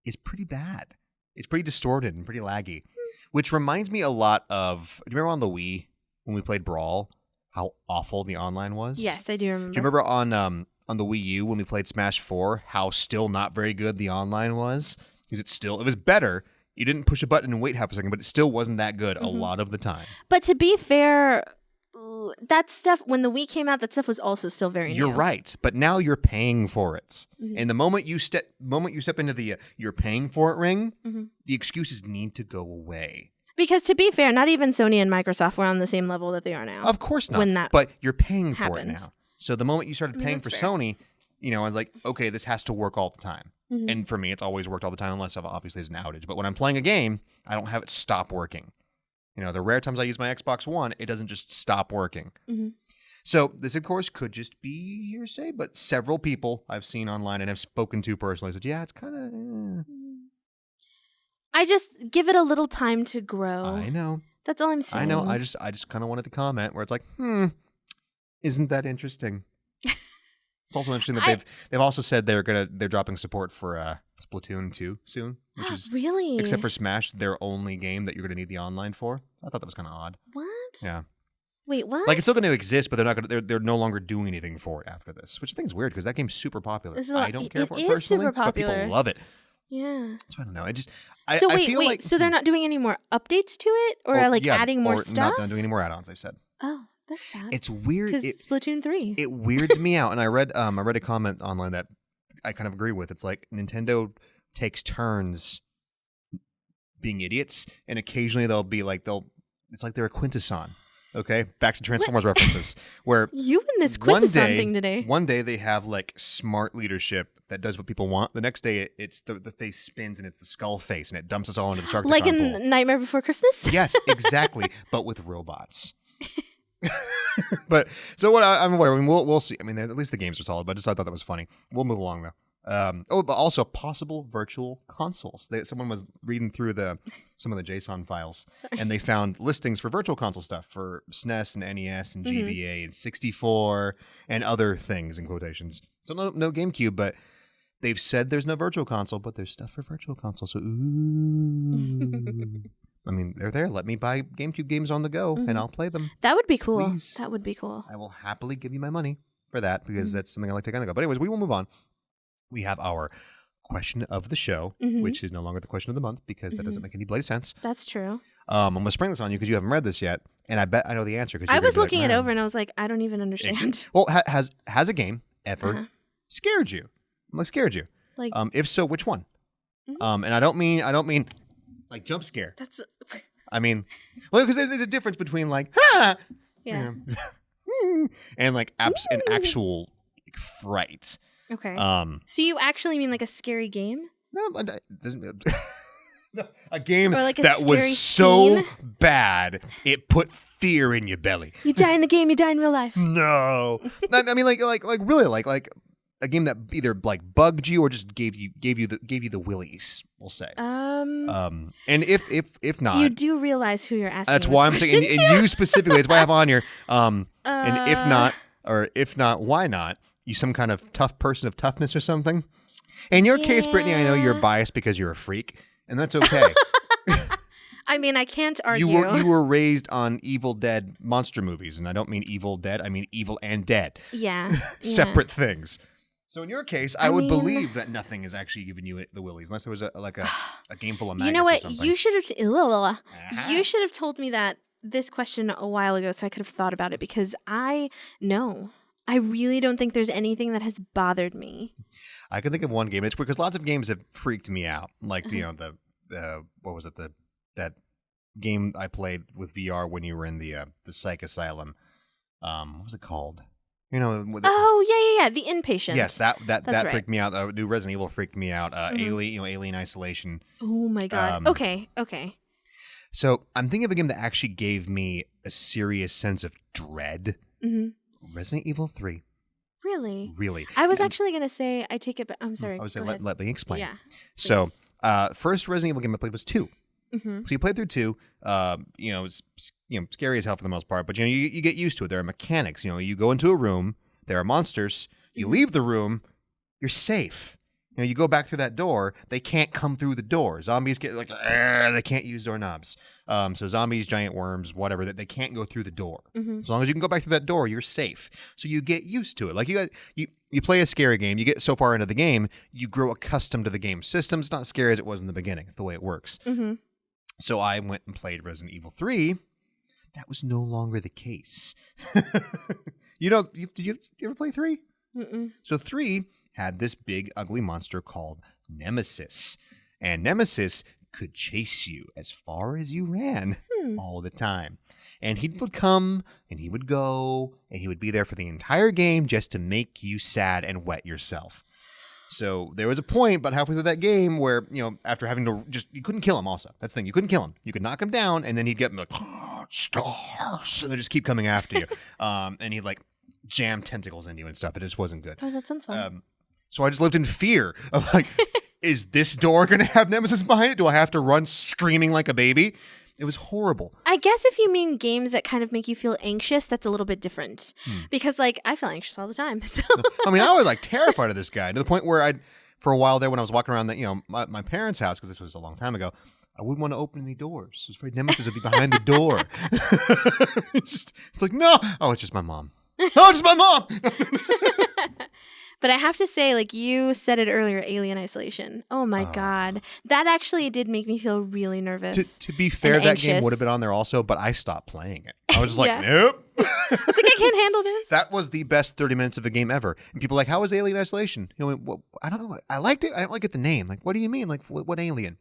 is pretty bad. It's pretty distorted and pretty laggy, which reminds me a lot of. Do you remember on the Wii when we played Brawl, how awful the online was? Yes, I do remember. Do you remember on the Wii U when we played Smash 4, how still not very good the online was? Because it was better. You didn't push a button and wait half a second, but it still wasn't that good a lot of the time. But to be fair, that stuff, when the Wii came out, that stuff was also still very new. You're right, but now you're paying for it. And the moment you step into the you're paying for it ring, the excuses need to go away. Because to be fair, not even Sony and Microsoft were on the same level that they are now. Of course not. When that but you're paying for happened. it now. So the moment you started paying for fair. Sony, I was like, okay, this has to work all the time. And for me, it's always worked all the time, unless obviously there's an outage. But when I'm playing a game, I don't have it stop working. The rare times I use my Xbox One, it doesn't just stop working. So this, of course, could just be hearsay, but several people I've seen online and have spoken to personally said, yeah, it's kind of... I just give it a little time to grow. I know. That's all I'm saying. I know. I just kind of wanted to comment where it's like, isn't that interesting? It's also interesting that they've also said they're dropping support for Splatoon 2 soon, which is really, except for Smash, their only game that you're gonna need the online for. I thought that was kind of odd. What? Yeah. Wait, what? Like it's still going to exist, but they're no longer doing anything for it after this, which I think is weird because that game's super popular. I don't care for it personally, but people love it. Yeah. So I don't know. So I feel like so they're not doing any more updates to it, or adding more stuff? Not doing any more add-ons. I've said. Oh, that's sad. It's weird. Because it's Splatoon 3. It weirds me out, and I read a comment online that I kind of agree with. It's like Nintendo takes turns being idiots, and occasionally they'll be like it's like they're a quintesson. Okay, back to Transformers references. Where you and this quintesson thing today. One day they have like smart leadership that does what people want. The next day it's the face spins and it's the skull face and it dumps us all into the Shark like pool. in Nightmare Before Christmas. Yes, exactly, but with robots. But so whatever. I mean, we'll see. I mean, at least the games are solid. But I thought that was funny. We'll move along though. But also possible virtual consoles. Someone was reading through some of the JSON files, and they found listings for virtual console stuff for SNES and NES and GBA and 64 and other things in quotations. So no GameCube, but they've said there's no virtual console, but there's stuff for virtual console. So ooh. I mean, they're there. Let me buy GameCube games on the go, and I'll play them. That would be cool. Please. That would be cool. I will happily give you my money for that because that's something I like to take on the go. But anyways, we will move on. We have our question of the show, which is no longer the question of the month because that doesn't make any bloody sense. That's true. I'm going to spring this on you because you haven't read this yet, and I bet I know the answer. I was looking it over and I was like, I don't even understand. Well, has a game ever scared you? Like scared you? Like, if so, which one? And I don't mean like jump scare. That's. I mean, well, because there's a difference between like ha, yeah, and like an actual fright. Okay. So you actually mean like a scary game? No, it doesn't. A game like a that was so bad it put fear in your belly. You die in the game, you die in real life. No, I mean like really like a game that either like bugged you or just gave you the willies. We'll say. And if not, you do realize who you're asking. That's why I'm saying, and you specifically. That's why I have on here. And if not, why not? You some kind of tough person of toughness or something? In your case, Brittany, I know you're Yeah. biased because you're a freak, and that's okay. I mean, I can't argue. You were raised on Evil Dead monster movies, and I don't mean Evil Dead. I mean Evil and Dead. Yeah. Separate things. So in your case, I would mean- believe that nothing is actually giving you the willies, unless it was a game full of maggots. You know or what? something. You should have. Uh-huh. You should have told me this question a while ago, so I could have thought about it. Because I really don't think there's anything that has bothered me. I can think of one game. It's weird because lots of games have freaked me out. Like the what was it that game I played with VR when you were in the psych asylum. What was it called? You know. Yeah. The Inpatient. Yes, that right. freaked me out. New Resident Evil freaked me out. Alien Isolation. Oh my god. Okay. So I'm thinking of a game that actually gave me a serious sense of dread. Mm-hmm. Resident Evil 3. Really? Really. I was actually gonna say I take it back. I'm sorry. I was Go saying ahead. let me explain. Yeah. So first Resident Evil game I played was 2. Mm-hmm. So you played through 2. It's scary as hell for the most part, but you get used to it. There are mechanics. You go into a room, there are monsters. You leave the room, you're safe. You go back through that door, they can't come through the door. Zombies get they can't use doorknobs. So zombies, giant worms, whatever, they can't go through the door. Mm-hmm. As long as you can go back through that door, you're safe. So you get used to it. Like you play a scary game, you get so far into the game, you grow accustomed to the game system. It's not as scary as it was in the beginning. It's the way it works. Mm-hmm. So I went and played Resident Evil 3. That was no longer the case. Did you ever play 3? Mm-mm. So 3 had this big, ugly monster called Nemesis. And Nemesis could chase you as far as you ran all the time. And he would come, and he would go, and he would be there for the entire game just to make you sad and wet yourself. So there was a point about halfway through that game where, after having to you couldn't kill him also. That's the thing. You couldn't kill him. You could knock him down, and then he'd get like, stars, and they just keep coming after you. And he'd jam tentacles into you and stuff. It just wasn't good. Oh, that sounds fun. So I just lived in fear of is this door going to have Nemesis behind it? Do I have to run screaming like a baby? It was horrible. I guess if you mean games that kind of make you feel anxious, that's a little bit different. Because I feel anxious all the time. So I mean, I was terrified of this guy to the point where for a while there when I was walking around my parents' house, because this was a long time ago, I wouldn't want to open any doors. I was afraid Nemesis would be behind the door. It's like, no. Oh, it's just my mom. Oh, it's just my mom. But I have to say, you said it earlier, Alien Isolation. Oh my God. That actually did make me feel really nervous. To be fair, that anxious. game would have been on there also, but I stopped playing it. I was just Yeah. nope. It's I can't handle this. That was the best 30 minutes of a game ever. And people are like, how was Alien Isolation? I don't know. I liked it. I don't get the name. What do you mean? What alien?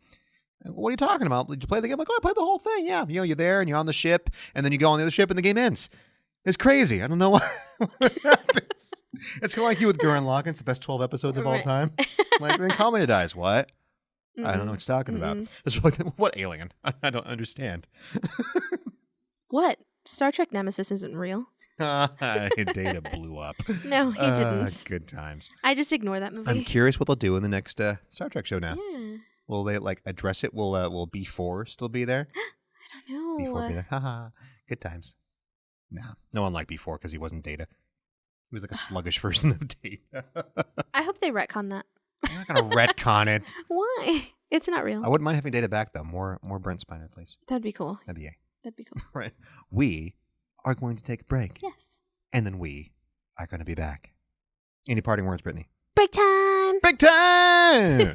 What are you talking about? Did you play the game? I'm like, I played the whole thing. Yeah. You're there and you're on the ship, and then you go on the other ship and the game ends. It's crazy. I don't know what happens. It's kind of like you with Gurren Lagann. It's the best 12 episodes of all Right. time. Then Kamina dies. What? I don't know what you're talking about. It's what alien? I don't understand. What? Star Trek Nemesis isn't real. Data blew up. No, he didn't. Good times. I just ignore that movie. I'm curious what they'll do in the next Star Trek show now. Yeah. Will they address it? Will B4 still be there? I don't know. B4 be there? Haha. Good times. No one liked B4 because he wasn't Data. He was like a sluggish version of Data. I hope they retcon that. I'm not gonna retcon it. Why? It's not real. I wouldn't mind having Data back though. More Brent Spiner, please. That'd be cool. That'd be yay. That'd be cool. Right. We are going to take a break. Yes. And then we are going to be back. Any parting words, Brittany? Break time. Break time!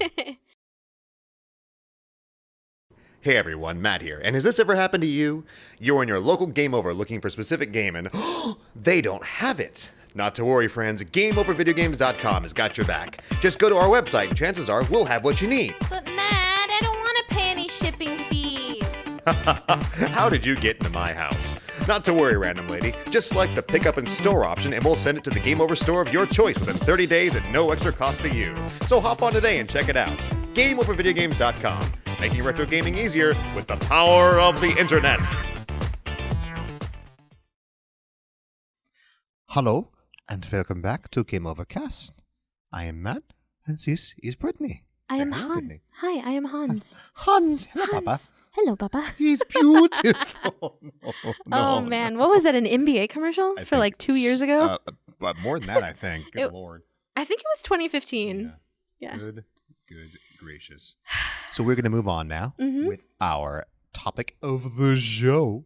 Hey everyone, Matt here. And has this ever happened to you? You're in your local Game Over looking for a specific game and they don't have it. Not to worry, friends. GameOverVideogames.com has got your back. Just go to our website and chances are we'll have what you need. But Matt, I don't want to pay any shipping fees. How did you get into my house? Not to worry, random lady. Just select the pick up and store option and we'll send it to the Game Over store of your choice within 30 days at no extra cost to you. So hop on today and check it out. GameOverVideogames.com. Making retro gaming easier with the power of the internet. Hello, and welcome back to Game Overcast. I am Matt, and this is Brittany. I am Say hello, Hans. Brittany. Hi, I am Hans. Hans, hello, Hans. Papa. Hello, Papa. He's beautiful. Oh man, what was that? An NBA commercial I for think 2 years ago? But more than that, I think. Good It- Lord. I think it was 2015. Yeah. Yeah. Good gracious. So we're going to move on now with our topic of the show.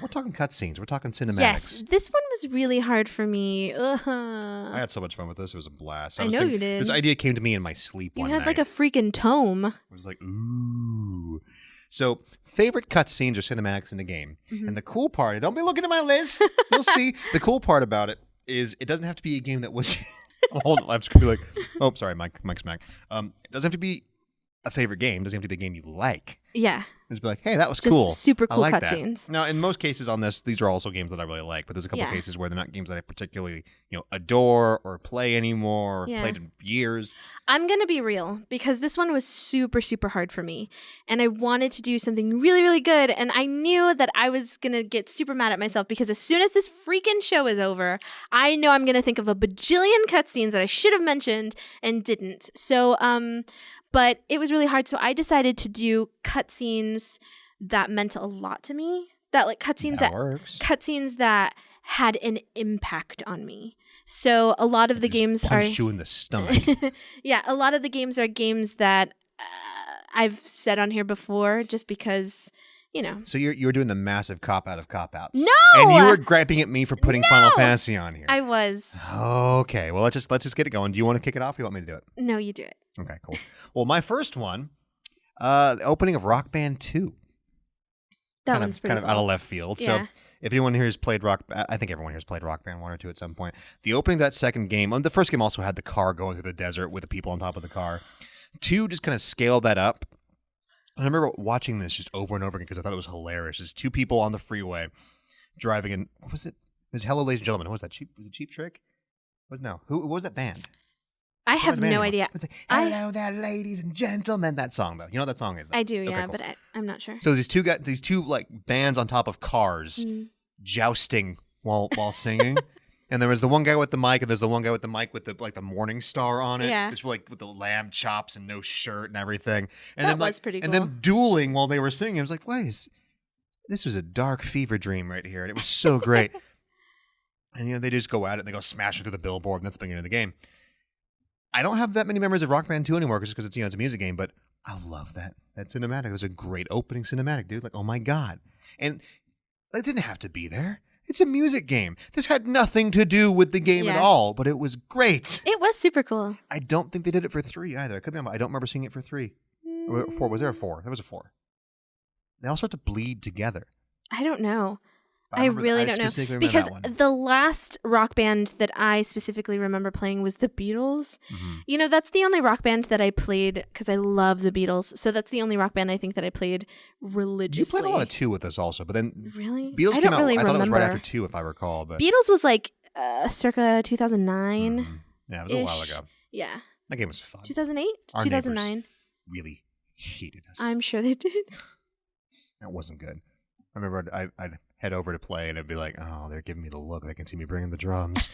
We're talking cutscenes. We're talking cinematics. Yes, this one was really hard for me. I had so much fun with this. It was a blast. I know you did. This idea came to me in my sleep You one had night. like a freaking tome. I was like, ooh. So, favorite cutscenes or cinematics in the game. And the cool part, don't be looking at my list. You'll see. The cool part about it is it doesn't have to be a game that was... Hold on. I'm just going to be like, oh, sorry, Mike Smack. It doesn't have to be a favorite game. It doesn't have to be a game you like. Yeah. Just be like, hey, that was Just cool. super I cool like cutscenes. that. Now, in most cases on this, these are also games that I really like, but there's a couple Yeah. cases where they're not games that I particularly, adore or play anymore or Yeah. played in years. I'm going to be real because this one was super, super hard for me. And I wanted to do something really, really good. And I knew that I was going to get super mad at myself because as soon as this freaking show is over, I know I'm going to think of a bajillion cutscenes that I should have mentioned and didn't. So, but it was really hard. So I decided to do cutscenes that meant a lot to me. That like cutscenes that had an impact on me. So a lot of the games are punched you in the stomach. yeah, a lot of the games are games that I've said on here before just because, So you're doing the massive cop-out of cop-outs. No! And you were griping at me for putting Final Fantasy on here. I was. Okay, well, let's just get it going. Do you want to kick it off or you want me to do it? No, you do it. Okay, cool. Well, my first one, the opening of Rock Band 2. That one's pretty kind of out of left field. Yeah. So if anyone here has played I think everyone here has played Rock Band 1 or 2 at some point. The opening of that second game, the first game also had the car going through the desert with the people on top of the car. 2 just kind of scaled that up. And I remember watching this just over and over again because I thought it was hilarious. Just 2 people on the freeway driving in. What was it? It was Hello, Ladies and Gentlemen. What was that? Was it Cheap Trick? No. What was that band? I have no idea. Hello there, ladies and gentlemen. That song, though. You know what that song is? Though? I do, Okay, yeah, cool. but I'm not sure. So these two like bands on top of cars jousting while singing. And there was the one guy with the mic, and there's the one guy with the mic with the Morning Star on it. Yeah. It's like with the lamb chops and no shirt and everything. And That then, was pretty cool. And then dueling while they were singing. I was like, this was a dark fever dream right here. And it was so great. And they just go at it and they go smashing through the billboard, and that's the beginning of the game. I don't have that many memories of Rock Band 2 anymore because it's it's a music game, but I love that cinematic. It was a great opening cinematic, dude. Like, oh my God. And it didn't have to be there. It's a music game. This had nothing to do with the game at all, but it was great. It was super cool. I don't think they did it for 3 either. I could be wrong. I don't remember seeing it for 3. Or 4. Was there a 4? There was a 4. They all start to bleed together. I don't know. I really don't know. Because the last rock band that I specifically remember playing was the Beatles. Mm-hmm. That's the only rock band that I played because I love the Beatles. So that's the only rock band I think that I played religiously. You played a lot of 2 with us also, but then really? Beatles I came don't out. really I thought remember. it was right after 2, if I recall. But Beatles was like circa 2009. Mm-hmm. Yeah, it was a while ago. Yeah. That game was fun. 2008? Our 2009. neighbors really hated us. I'm sure they did. That wasn't good. I remember I'd head over to play and I'd be like, oh, they're giving me the look. They can see me bringing the drums.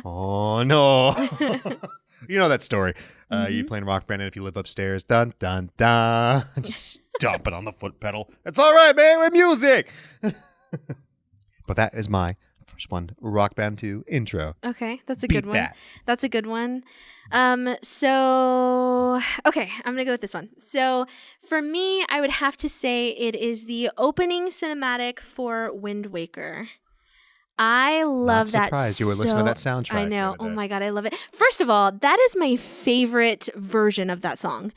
Oh, no. You know that story. You playing Rock Band and if you live upstairs, dun, dun, dun. Just stomping on the foot pedal. It's all right, man. We're music. But that is my first one, Rock Band 2 intro. Okay, that's a Beat good one. that. That's a good one. So, okay, I'm going to go with this one. So, for me, I would have to say it is the opening cinematic for Wind Waker. I love that. Surprised you were listening to that soundtrack. I know. Oh my God, I love it. First of all, that is my favorite version of that song.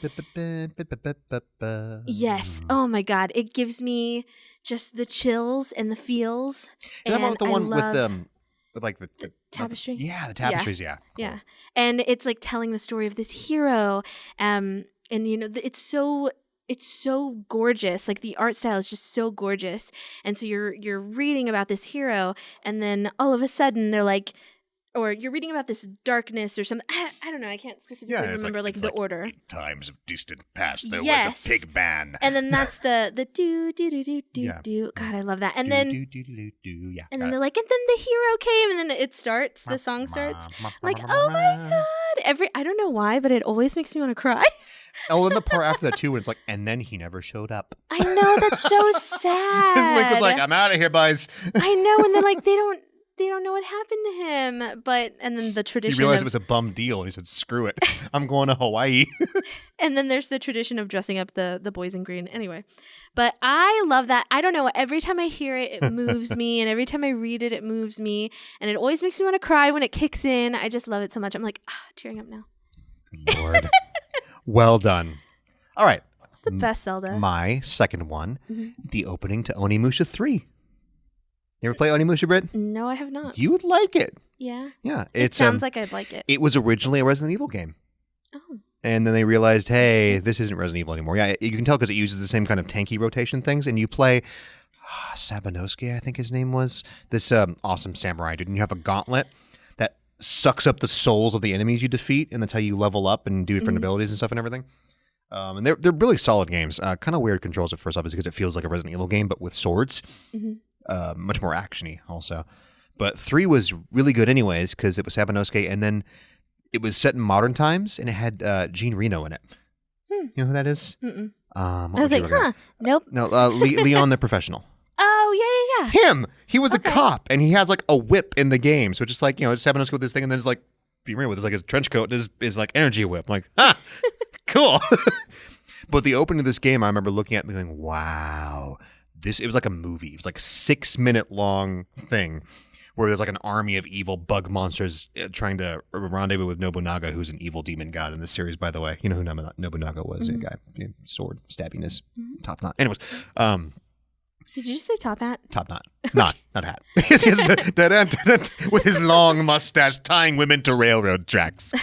Yes. Oh my God, it gives me just the chills and the feels. Is that the one with like the tapestry? Yeah, the tapestries. Yeah. Cool. Yeah, and it's like telling the story of this hero, and it's so gorgeous. Like the art style is just so gorgeous, and so you're reading about this hero, and then all of a sudden they're like, or you're reading about this darkness or something. I don't know. I can't specifically remember the order. 8 times of distant past, there was a pig man. And then that's the do do do do do do. God, I love that. And then yeah. And then they're like, and then the hero came, and then it starts. The song starts. I'm like, oh my God! I don't know why, but it always makes me want to cry. Oh, then the part after that too, when it's like, and then he never showed up. I know, that's so sad. Link was like, I'm out of here, boys. I know, and then like they they don't know what happened to him. But and then the He tradition realized of, it was a bum deal, and he said, "Screw it, I'm going to Hawaii." and then there's the tradition of dressing up the boys in green. Anyway, but I love that. I don't know. Every time I hear it, it moves me, and every time I read it, it moves me, and it always makes me want to cry when it kicks in. I just love it so much. I'm like tearing up now. Lord, well done. All right, It's the best Zelda. my second one, the opening to Onimusha 3. You ever play Onimusha, Britt? No, I have not. You would like it. Yeah. Yeah, It sounds like I'd like it. It was originally a Resident Evil game. Oh. And then they realized, hey, this isn't Resident Evil anymore. Yeah, you can tell because it uses the same kind of tanky rotation things. And you play Sabanosuke, I think his name was, this awesome samurai dude. And you have a gauntlet that sucks up the souls of the enemies you defeat. And that's how you level up and do different abilities and stuff and everything. And they're really solid games. Kind of weird controls at first, obviously, because it feels like a Resident Evil game, but with swords. Much more actiony also. But 3 was really good anyways because it was Sabanosuke, and then it was set in modern times, and it had Jean Reno in it. You know who that is? Mm-mm. I I was like, nope. No, Leon the Professional. Oh, yeah. Him! He was a cop, and he has like a whip in the game. So just like, it's Sabanosuke with this thing, and then it's like, Jean Reno with his trench coat and his like energy whip. I'm like, cool. But the opening of this game, I remember looking at it and going, wow. It was like a movie. It was like a 6-minute long thing where there's like an army of evil bug monsters trying to rendezvous with Nobunaga, who's an evil demon god in this series, by the way. You know who Nobunaga was? A guy, sword, stabbiness, top knot. Anyways, Did you just say top hat? top knot. Not hat. Yes, with his long mustache tying women to railroad tracks.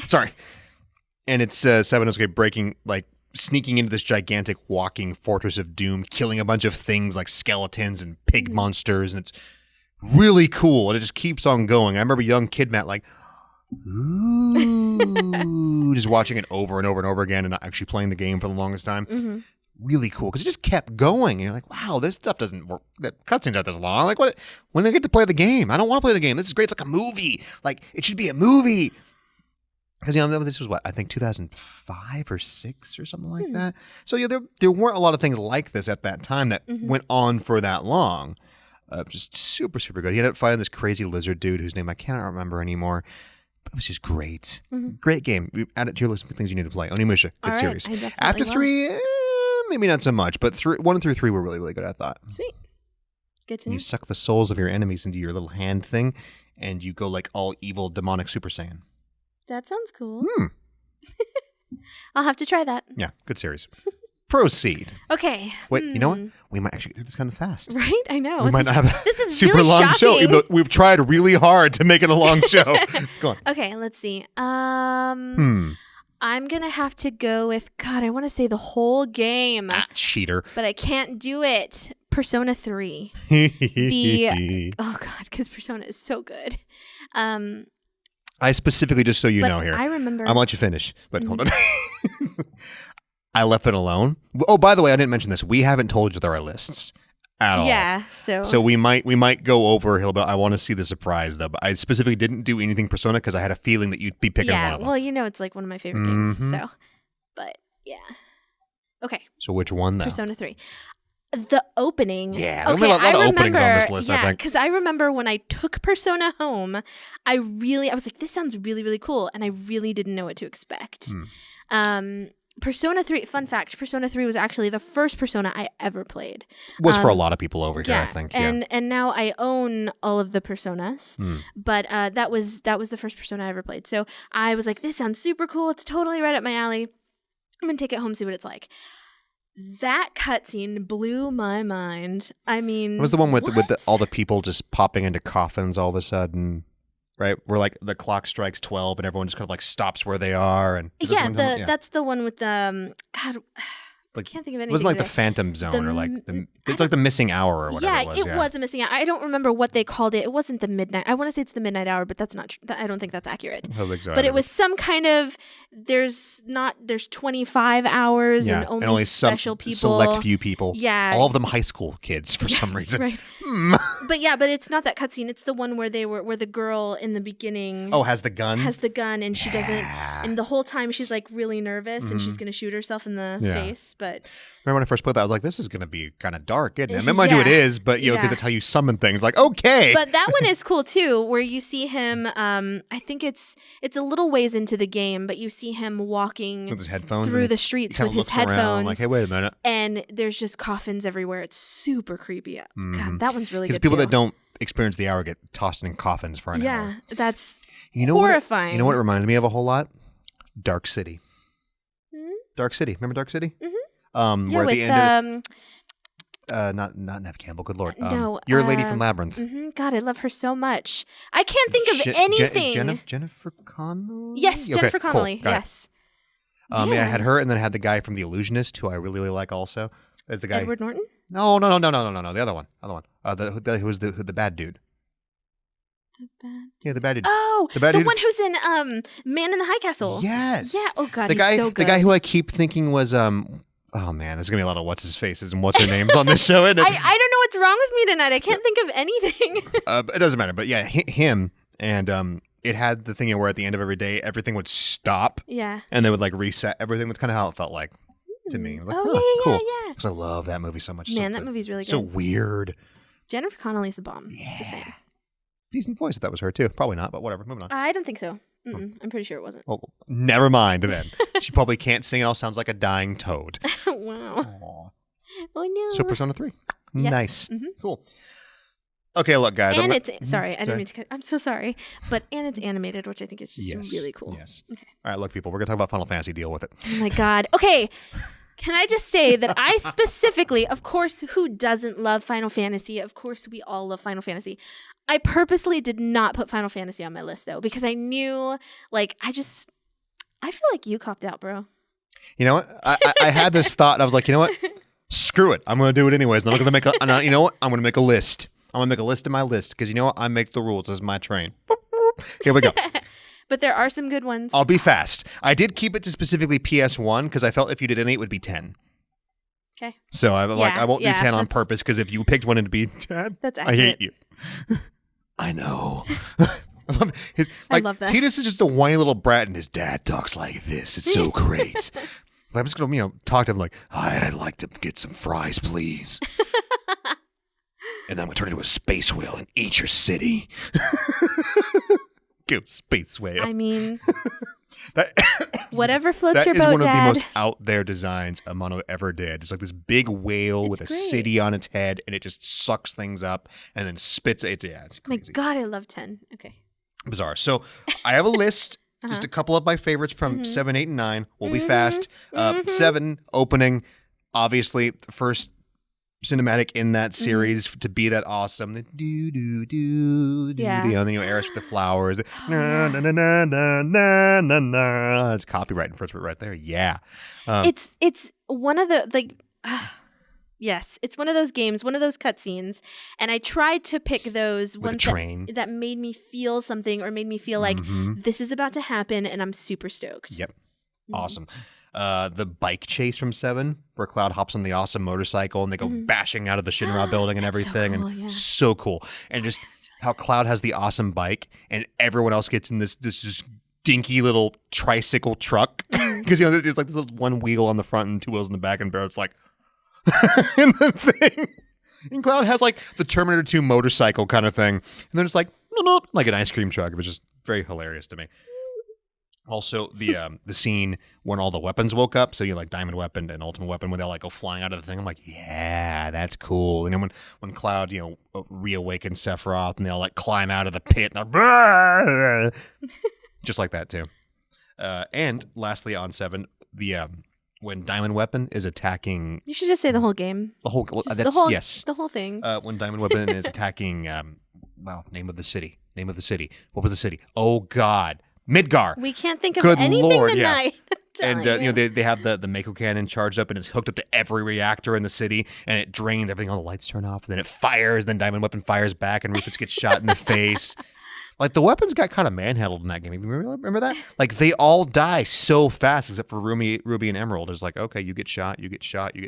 Sorry. And it's Sabanosuke sneaking into this gigantic walking fortress of doom, killing a bunch of things like skeletons and pig monsters, and it's really cool, and it just keeps on going. I remember young kid Matt ooh, just watching it over and over and over again and not actually playing the game for the longest time. Really cool, because it just kept going, and you're like, wow, this stuff doesn't work. That cutscene's not this long. Like, what? When do I get to play the game? I don't want to play the game. This is great. It's like a movie. Like, it should be a movie. Because this was I think 2005 or 6 or something like that. So there weren't a lot of things like this at that time that went on for that long. Just super, super good. He ended up fighting this crazy lizard dude whose name I cannot remember anymore. But it was just great. Great game. Add it to your list of things you need to play. Onimusha, good series. After 3, maybe not so much, but 1 through 3 were really, really good, I thought. Sweet. Good to know. You suck the souls of your enemies into your little hand thing, and you go like all evil, demonic Super Saiyan. That sounds cool. I'll have to try that. Yeah, good series. Proceed. Okay. Wait, you know what? We might actually do this kind of fast. Right? I know. We might not have a this is super really long shocking. show, even though we've tried really hard to make it a long show. Go on. Okay, let's see. I'm going to have to go with, God, I want to say the whole game. Cheater. But I can't do it. Persona 3. Oh, God, because Persona is so good. I specifically, just so you know here, I remember. I'm going to let you finish, but hold on. I left it alone. Oh, by the way, I didn't mention this. We haven't told each other our lists at all. Yeah, so we might go over Hill, but I want to see the surprise though. But I specifically didn't do anything Persona because I had a feeling that you'd be picking one of them. Well, it's like one of my favorite games. So, but yeah. Okay. So which one though? Persona 3. The opening. Yeah, there'll be a lot of openings on this list, I think. Because I remember when I took Persona home, I was like, this sounds really, really cool. And I really didn't know what to expect. Persona 3, fun fact, Persona 3 was actually the first Persona I ever played. Was for a lot of people over here, I think. And now I own all of the Personas. But that was the first Persona I ever played. So I was like, this sounds super cool. It's totally right up my alley. I'm going to take it home, see what it's like. That cutscene blew my mind. I mean, it was the one with all the people just popping into coffins all of a sudden, right? Where like the clock strikes 12 and everyone just kind of like stops where they are. And that's the one with the God. I can't think of anything. It wasn't like the Phantom Zone or like it's like the missing hour or whatever. Yeah, it was a missing hour. I don't remember what they called it. It wasn't the midnight. I want to say it's the midnight hour, but that's not. I don't think that's accurate. I think so. But it was some kind of. There's 25 hours and only special people. Select few people. Yeah, all of them high school kids for some reason. Right. But it's not that cutscene. It's the one where the girl in the beginning. Oh, has the gun. And she doesn't. And the whole time she's like really nervous and she's gonna shoot herself in the face. but Remember when I first played that, I was like, this is going to be kind of dark, isn't it? I mean, mind you, it is, but, you know, because Yeah. that's how you summon things. Like, okay. But that one is cool too, where you see him. I think it's a little ways into the game, but you see him walking with his headphones through and the he streets kinda with his looks around, headphones. like, hey, wait a minute. And there's just coffins everywhere. It's super creepy. God, that one's really good. Because people too. that don't experience the hour get tossed in coffins for an hour. Yeah, that's What horrifying. you know what it reminded me of a whole lot? Dark City. Hmm? Dark City. Remember Dark City? Yeah, Where at with the end not Nev Campbell, good lord. no, Your Lady from Labyrinth. God, I love her so much. I can't think of anything. Jennifer Connelly? Yes, Okay, Jennifer cool, Connelly. got it. Yes. Yeah, I had her, and then I had the guy from The Illusionist, who I really, really like also. There's the guy. Edward Norton. No. The other one. Who was the bad dude? Yeah, the bad dude. Oh, The bad the dude- one who's in Man in the High Castle. Yes. Yeah. Oh God, The guy, he's so good. the guy who I keep thinking was Oh man, there's gonna be a lot of what's his faces and what's her names on this show, isn't it? I don't know what's wrong with me tonight. I can't think of anything. It doesn't matter, but yeah, him and it had the thing where at the end of every day everything would stop Yeah. and they would like reset everything. That's kind of how it felt like to me. I was like, Oh, huh, yeah, cool. yeah. Because I love that movie so much. Man, that movie's really good. So weird. Jennifer Connelly's the bomb. Just saying. Decent voice if that was her too. Probably not, but whatever. Moving on. I don't think so. I'm pretty sure it wasn't. Oh, never mind then. She probably can't sing. It all sounds like a dying toad. Wow. Aw. Oh no. So Persona 3. Yes. Nice. Mhm. Cool. Okay, look, guys. And I'm it's sorry, I didn't mean to cut. I'm so sorry, but it's animated, which I think is just really cool. Yes. Okay. All right, look, people. We're gonna talk about Final Fantasy. Deal with it. Oh my God. Okay. Can I just say that I specifically, of course, who doesn't love Final Fantasy? Of course, we all love Final Fantasy. I purposely did not put Final Fantasy on my list though, because I knew, like, I feel like you copped out, bro. You know what? I had this thought, and I was like, you know what? Screw it. I'm going to do it anyways. And I'm going to make a. You know what? I'm going to make a list. I'm going to make a list of my list because you know what? I make the rules. This is my train. Here we go. But there are some good ones. I'll be fast. I did keep it to specifically PS1 because I felt if you did any, it would be 10. Okay. So I won't do 10 on that's- purpose because if you picked one to be 10, That's I hate accurate. you. I know. I love that. Tidus is just a whiny little brat, and his dad talks like this. It's so great. I'm just gonna, talk to him like, "Hi, I'd like to get some fries, please." And then I'm gonna turn into a space whale and eat your city. Go space whale. I mean, That, whatever floats that your is boat, one of the Dad. most out there designs Amano ever did. It's like this big whale with a great. city on its head, and it just sucks things up and then spits it. It's My crazy. God, I love 10. Okay. Bizarre. So I have a list, Uh-huh. just a couple of my favorites from Mm-hmm. 7, 8, and 9. We'll be fast. 7, opening, obviously, the first cinematic in that Mm-hmm. series to be that awesome. The do, Yeah. and then Eris with the flowers. Na, na, na, na, na, na, na, na. That's copyright infringement right there. Yeah. It's one of the yes, it's one of those games, one of those cutscenes, and I tried to pick those With a ones train. that made me feel something or made me feel like Mhm. this is about to happen, and I'm super stoked. Yep. Awesome. The bike chase from 7, where Cloud hops on the awesome motorcycle and they go bashing out of the Shinra building and That's so everything. cool, and yeah. so cool. And just how Cloud has the awesome bike and everyone else gets in this just dinky little tricycle truck. Because, there's like this little one wheel on the front and 2 wheels in the back, and Barrett's like, in the thing. And Cloud has like the Terminator 2 motorcycle kind of thing. And then it's like an ice cream truck. It was just very hilarious to me. Also, the scene when all the weapons woke up, so like Diamond Weapon and Ultimate Weapon, when they all like go flying out of the thing, I'm like, yeah, that's cool. And then when Cloud, reawakens Sephiroth and they all like climb out of the pit, and they're just like that too. And lastly, on 7, when Diamond Weapon is attacking You should just say the whole game. the whole, Just that's the whole, yes, the whole thing. when Diamond Weapon is attacking, name of the city. What was the city? Oh God. Midgar. We can't think of Good anything Lord, yeah. tonight. I'm And telling you. they have the Mako cannon charged up and it's hooked up to every reactor in the city, and it drains everything. All the lights turn off, and then it fires. Then Diamond Weapon fires back, and Rufus gets shot in the face. Like the weapons got kind of manhandled in that game. You remember that? Like they all die so fast, except for Ruby and Emerald. It's like, okay, you get shot, you get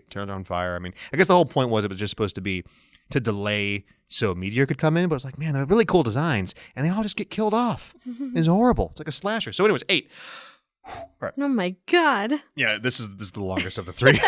turned on fire. I mean, I guess the whole point was it was just supposed to be to delay so Meteor could come in, but it's like, man, they're really cool designs, and they all just get killed off. It's horrible. It's like a slasher. So anyways, 8. Oh my god. Yeah, this is the longest of the three.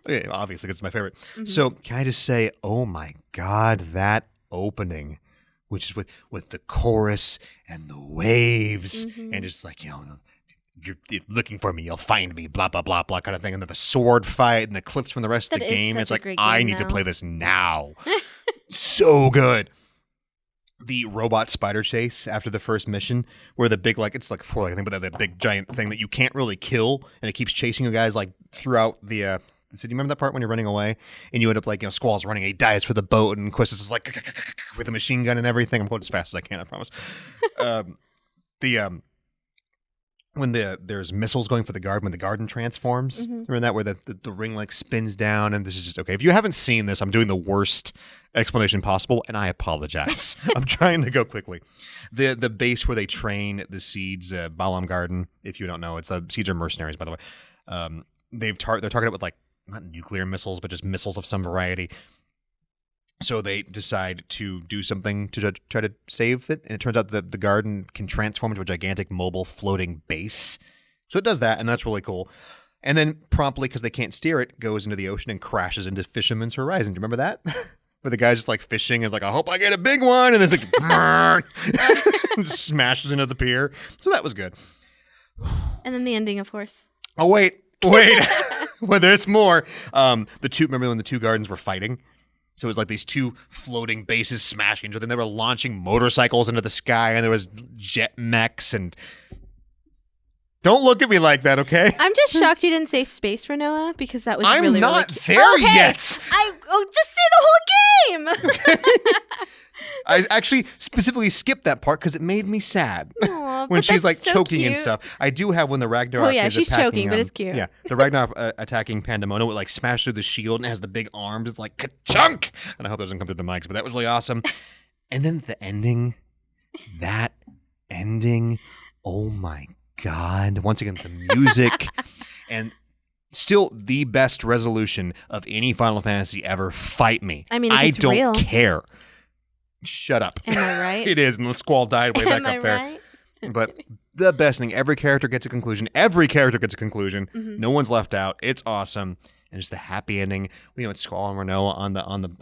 Okay, obviously, it's my favorite. So can I just say, oh my god, that opening, which is with the chorus and the waves, and just like, you're looking for me, you'll find me, blah blah blah blah kind of thing, and then the sword fight and the clips from the rest of the game. It's like, I need to play this now. So good. The robot spider chase after the first mission, where the big, like, it's like 4 leg thing, but they have that big giant thing that you can't really kill, and it keeps chasing you guys like throughout the. So do you remember that part when you're running away and you end up like, Squall's running, he dies for the boat, and Quist is like with a machine gun and everything. I'm going as fast as I can, I promise. When there's missiles going for the garden, when the garden transforms, remember that, where the ring like spins down, and this is just, okay, if you haven't seen this, I'm doing the worst explanation possible, and I apologize. I'm trying to go quickly. The base where they train the seeds, Balam Garden, if you don't know, it's seeds are mercenaries, by the way. They're targeted with like, not nuclear missiles, but just missiles of some variety. So they decide to do something to try to save it, and it turns out that the garden can transform into a gigantic mobile floating base. So it does that, and that's really cool. And then promptly, because they can't steer it, goes into the ocean and crashes into Fisherman's Horizon. Do you remember that? Where the guy's just like fishing and is like, I hope I get a big one, and it's like and smashes into the pier. So that was good. And then the ending, of course. Oh wait. Well, there's more. Remember when the two gardens were fighting? So it was like these two floating bases smashing each other. And they were launching motorcycles into the sky, and there was jet mechs. And don't look at me like that, okay? I'm just shocked you didn't say space for Noah, because that was really, I'm not really there yet. I'll just say the whole game. I actually specifically skipped that part because it made me sad. Aww, when she's like so choking cute. And stuff. I do have when the Ragnarok is she's attacking, choking, but it's cute. Yeah, the Ragnarok attacking Pandemonium, it like smashed through the shield and has the big arms. It's like ka-chunk! And I hope it doesn't come through the mics, but that was really awesome. And then the ending, that ending, oh my god. Once again, the music and still the best resolution of any Final Fantasy ever. Fight me. I mean, if I it's don't real. care. Shut up. Am I right? It is, and the Squall died way back up there. Right? But the best thing, every character gets a conclusion. No one's left out. It's awesome. And just the happy ending. It's Squall and Renoa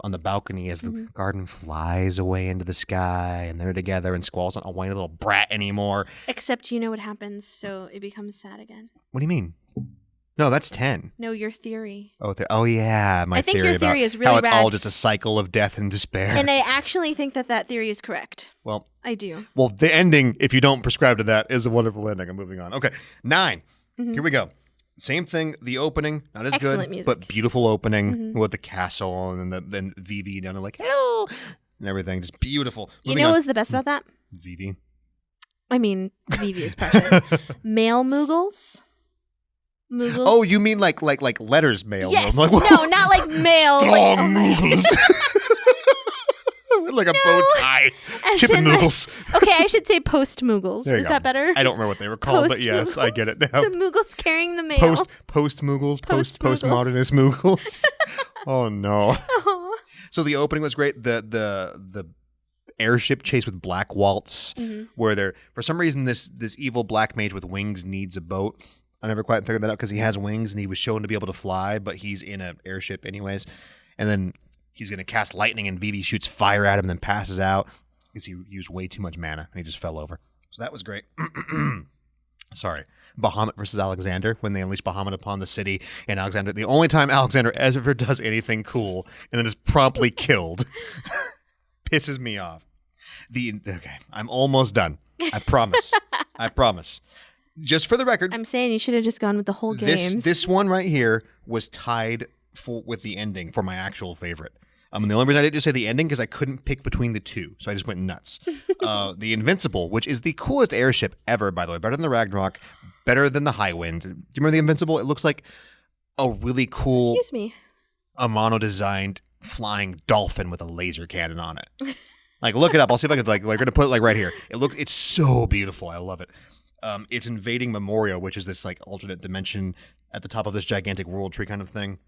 on the balcony as the garden flies away into the sky, and they're together, and Squall's not a whiny little brat anymore. Except you know what happens, so it becomes sad again. What do you mean? No, that's 10. No, your theory. Oh yeah, my I think theory your theory about is really how it's rad. all just a cycle of death and despair. And I actually think that theory is correct. Well, I do. Well, the ending, if you don't prescribe to that, is a wonderful ending. I'm moving on. Okay, 9. Here we go. Same thing. The opening, not as Excellent good, music. but beautiful opening with the castle and then Vivi down there like hello and everything, just beautiful. You know what was the best about that? Vivi. I mean, Vivi is precious. Male Moogles. Moogles. Oh, you mean like letters mail? Yes. Like, no, not like male. Strong like, oh my Moogles. With like a bow tie. As Chippin' in, like- Moogles. Okay, I should say post Moogles. There you Is go. that better? I don't remember what they were called, but yes, I get it now. The Moogles carrying the mail. Post Moogles, Post-Moogles. postmodernist Moogles. Oh no. Aw. So the opening was great. The airship chase with Black Waltz, where they're for some reason this evil black mage with wings needs a boat. I never quite figured that out because he has wings and he was shown to be able to fly, but he's in an airship anyways. And then he's going to cast lightning and Vivi shoots fire at him and then passes out because he used way too much mana and he just fell over. So that was great. Sorry. Bahamut versus Alexander when they unleash Bahamut upon the city, and Alexander, the only time Alexander ever does anything cool and then is promptly killed. Pisses me off. Okay, I'm almost done. I promise. I promise. Just for the record, I'm saying you should have just gone with the whole game. This one right here was tied with the ending for my actual favorite. And the only reason I didn't just say the ending because I couldn't pick between the two, so I just went nuts. The Invincible, which is the coolest airship ever, by the way, better than the Ragnarok, better than the Highwind. Do you remember the Invincible? It looks like a really cool, Excuse me, Amano-designed flying dolphin with a laser cannon on it. Like, look it up. I'll see if I can we're gonna put it right here. It's so beautiful. I love it. It's invading Memoria, which is this alternate dimension at the top of this gigantic world tree kind of thing.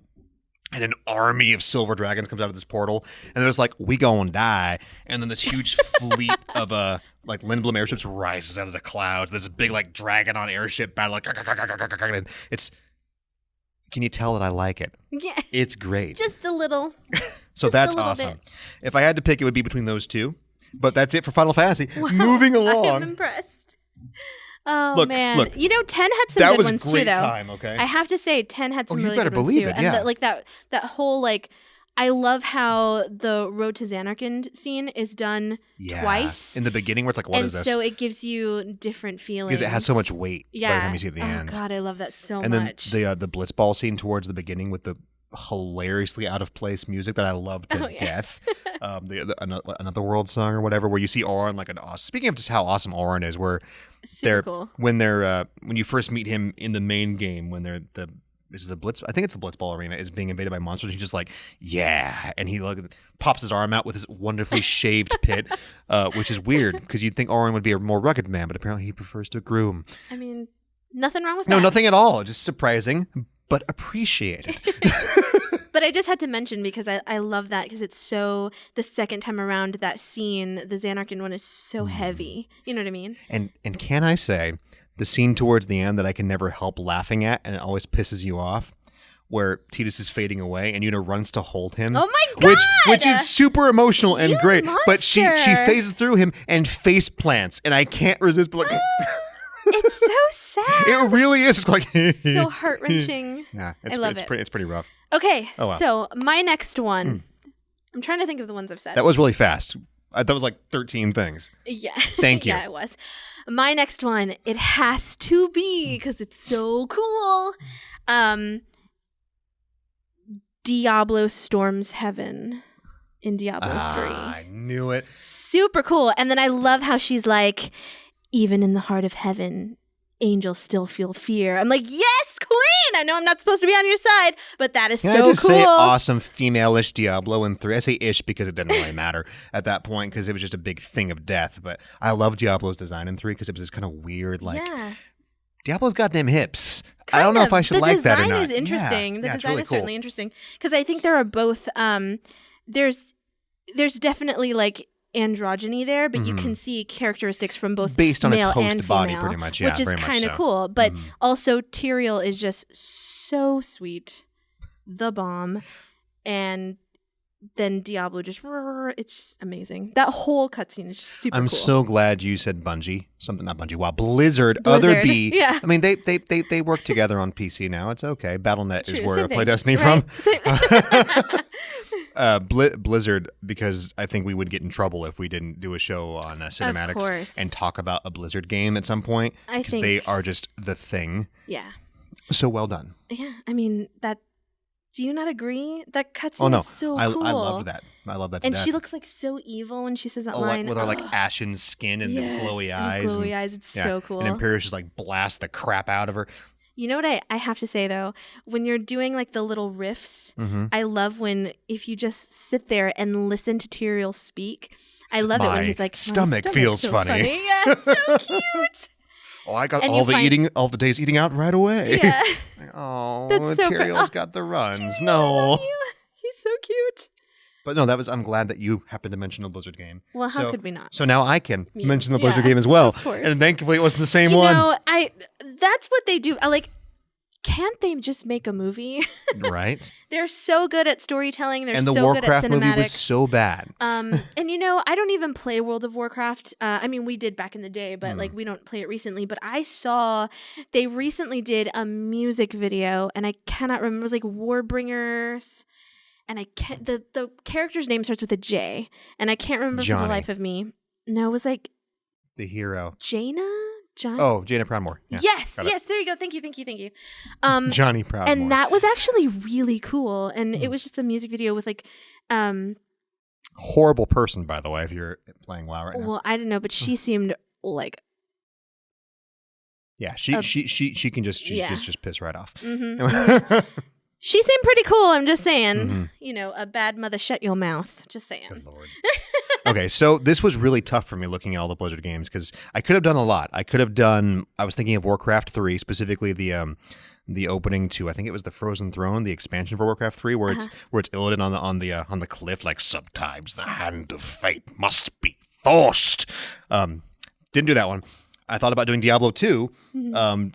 and an army of silver dragons comes out of this portal, and there's like, we gonna die, and then this huge fleet of like Lindblom airships rises out of the clouds. There's a big like dragon on airship battle, like, and it's. Can you tell that I like it? Yeah. It's great. Just a little. So just that's a little awesome. bit. If I had to pick, it would be between those two. But that's it for Final Fantasy. Wow, moving along. I'm impressed. Oh, look, man. Look, 10 had some good ones too, though. That was a great time, okay? I have to say, 10 had some you really better good ones believe too. it, And yeah. that whole, like, I love how the Road to Xanarkand scene is done twice. In the beginning, where it's like, what is this? And so it gives you different feelings. Because it has so much weight by the time you see it at the end. Oh, God, I love that so and much. And then the Blitzball scene towards the beginning with the hilariously out of place music that I love to death. Another World song or whatever, where you see Auron like an awesome. Speaking of just how awesome Auron is, where super cool. when you first meet him in the main game, when they're the Blitz, I think it's the Blitzball arena, is being invaded by monsters. He's just like, yeah, and he pops his arm out with his wonderfully shaved pit, which is weird because you'd think Auron would be a more rugged man, but apparently he prefers to groom. I mean, nothing wrong with that. No, nothing at all. Just surprising, but appreciated. But I just had to mention because I love that because it's so, the second time around, that scene, the Xanarkand one is so heavy. You know what I mean? And can I say, the scene towards the end that I can never help laughing at, and it always pisses you off, where Tidus is fading away and Yuna runs to hold him. Oh my God! Which is super emotional and You great. monster. But she phases through him and face plants, and I can't resist but like it's so sad. It really is. It's like so heart-wrenching. Yeah, I love it. It's pretty rough. Okay, Oh, wow. So my next one, I'm trying to think of the ones I've said. That was really fast. That was like 13 things. Yeah. Thank you. Yeah, it was. My next one, it has to be because it's so cool. Diablo Storms Heaven in Diablo 3. I knew it. Super cool. And then I love how she's like, even in the heart of heaven, angels still feel fear. I'm like, yes, queen! I know I'm not supposed to be on your side, but that is Can so I just cool. say awesome female-ish Diablo in 3? I say ish because it didn't really matter at that point because it was just a big thing of death. But I love Diablo's design in 3 because it was this kind of weird, like, Diablo's goddamn hips. I don't know if I should like that or not. The design is interesting. Yeah, The it's design really is cool. certainly interesting because I think there are both. There's definitely like androgyny there, but you can see characteristics from both based on its male host and body, female, pretty much. Yeah, which is very much kind of so. cool. But also, Tyrael is just so sweet, the bomb, and then Diablo it's just amazing. That whole cutscene is just super cool. I'm so glad you said Bungie. Something not Bungie. Wow, Blizzard. Other B. Yeah. I mean, they work together on PC now. It's okay. Battle.net is True, where I same play thing, Destiny right? from. Blizzard, because I think we would get in trouble if we didn't do a show on cinematics and talk about a Blizzard game at some point. Because they are just the thing. Yeah. So well done. Yeah. I mean, that. Do you not agree? That cutscene is so cool. I love that. I love that to And death. she looks like so evil when she says that like, line. with her like ashen skin and the glowy eyes. Glowy eyes. It's so cool. And Imperius just like blast the crap out of her. You know what I have to say though? When you're doing like the little riffs, I love when if you just sit there and listen to Tyrael speak. I love it when he's like, stomach feels funny. Yeah, it's so cute. Oh, I got And all the days eating out right away. Yeah. Like, oh, That's so Tyrael's got the runs. Tyrael, I No. love you. He's so cute. But no, I'm glad that you happened to mention a Blizzard game. Well, how could we not? So now I can mention the Blizzard Yeah, game as well. of course. And thankfully it wasn't the same one. You know, that's what they do. Can't they just make a movie? Right? They're so good at storytelling. They're And the so Warcraft good at cinematics. movie was so bad. And you know, I don't even play World of Warcraft. I mean, we did back in the day, but like we don't play it recently. But I saw they recently did a music video, and I cannot remember. It was like Warbringers, and I can't. The character's name starts with a J, and I can't remember for the life of me. No, it was like The hero. Jaina. Oh, Jaina Proudmoore. Yeah, yes. There you go. Thank you. Johnny Proudmoore. And that was actually really cool. And it was just a music video with like, horrible person, by the way, if you're playing WoW right now. well, I don't know, but she seemed like, Yeah, she can just piss right off. She seemed pretty cool. I'm just saying, you know, a bad mother shut your mouth. Just saying. Good Lord. Okay, so this was really tough for me looking at all the Blizzard games because I could have done a lot. I was thinking of Warcraft 3, specifically the the opening to, I think it was the Frozen Throne, the expansion for Warcraft 3, where it's Illidan on the cliff, like, sometimes the hand of fate must be forced. Didn't do that one. I thought about doing Diablo 2,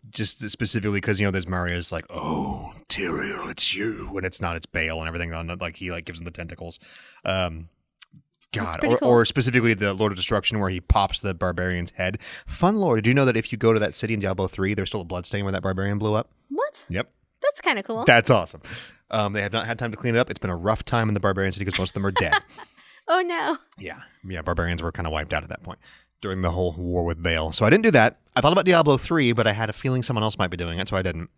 just specifically because, there's Maria's like, oh, Tyrael, it's you. And it's not, it's Bale and everything. Like, he, like, gives him the tentacles. God. Cool. Or specifically the Lord of Destruction where he pops the barbarian's head. Fun lore. Did you know that if you go to that city in Diablo 3, there's still a bloodstain where that barbarian blew up? What? Yep. That's kind of cool. That's awesome. They have not had time to clean it up. It's been a rough time in the barbarian city because most of them are dead. Oh, no. Yeah, barbarians were kind of wiped out at that point during the whole war with Baal. So I didn't do that. I thought about Diablo 3, but I had a feeling someone else might be doing it, so I didn't.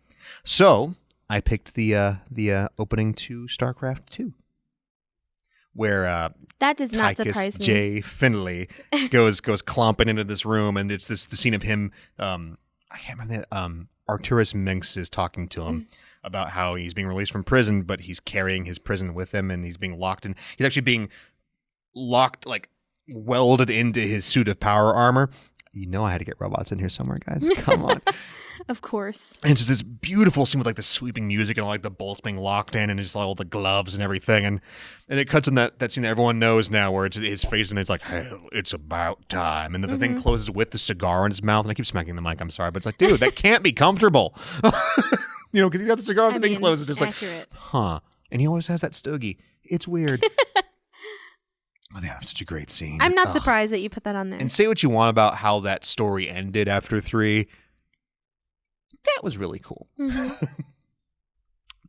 So I picked the opening to StarCraft 2, where that does not Tychus surprise me. J. Finley goes clomping into this room, and it's the scene of him. I can't remember that. Arcturus Minx is talking to him about how he's being released from prison, but he's carrying his prison with him, and he's being locked in. He's actually being locked, like welded into his suit of power armor. I had to get robots in here somewhere, guys. Come on. Of course. And just this beautiful scene with like the sweeping music and all, like the bolts being locked in and just all the gloves and everything. And it cuts in that scene that everyone knows now where it's his face and it's like, hell, it's about time. And then the thing closes with the cigar in his mouth. And I keep smacking the mic, I'm sorry. But it's like, dude, that can't be comfortable. Because he's got the cigar and the thing closes. It's accurate. like, huh. And he always has that stogie. It's weird. Oh, yeah, such a great scene. I'm not surprised that you put that on there. And say what you want about how that story ended after 3. That was really cool.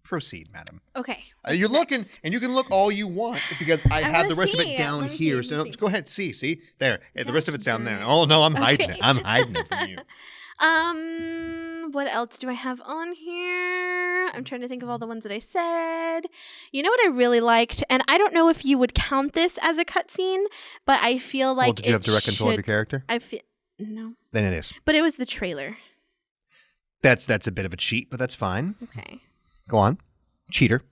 Proceed, madam. Okay. You're looking, and you can look all you want because I have the rest of it down here. So go ahead, see there. The rest of it's down there. Oh no, I'm hiding it. I'm hiding it from you. What else do I have on here? I'm trying to think of all the ones that I said. You know what I really liked, and I don't know if you would count this as a cutscene, but I feel like did you have direct control of your character? No. Then it is. But it was the trailer. That's a bit of a cheat, but that's fine. Okay. Go on. Cheater.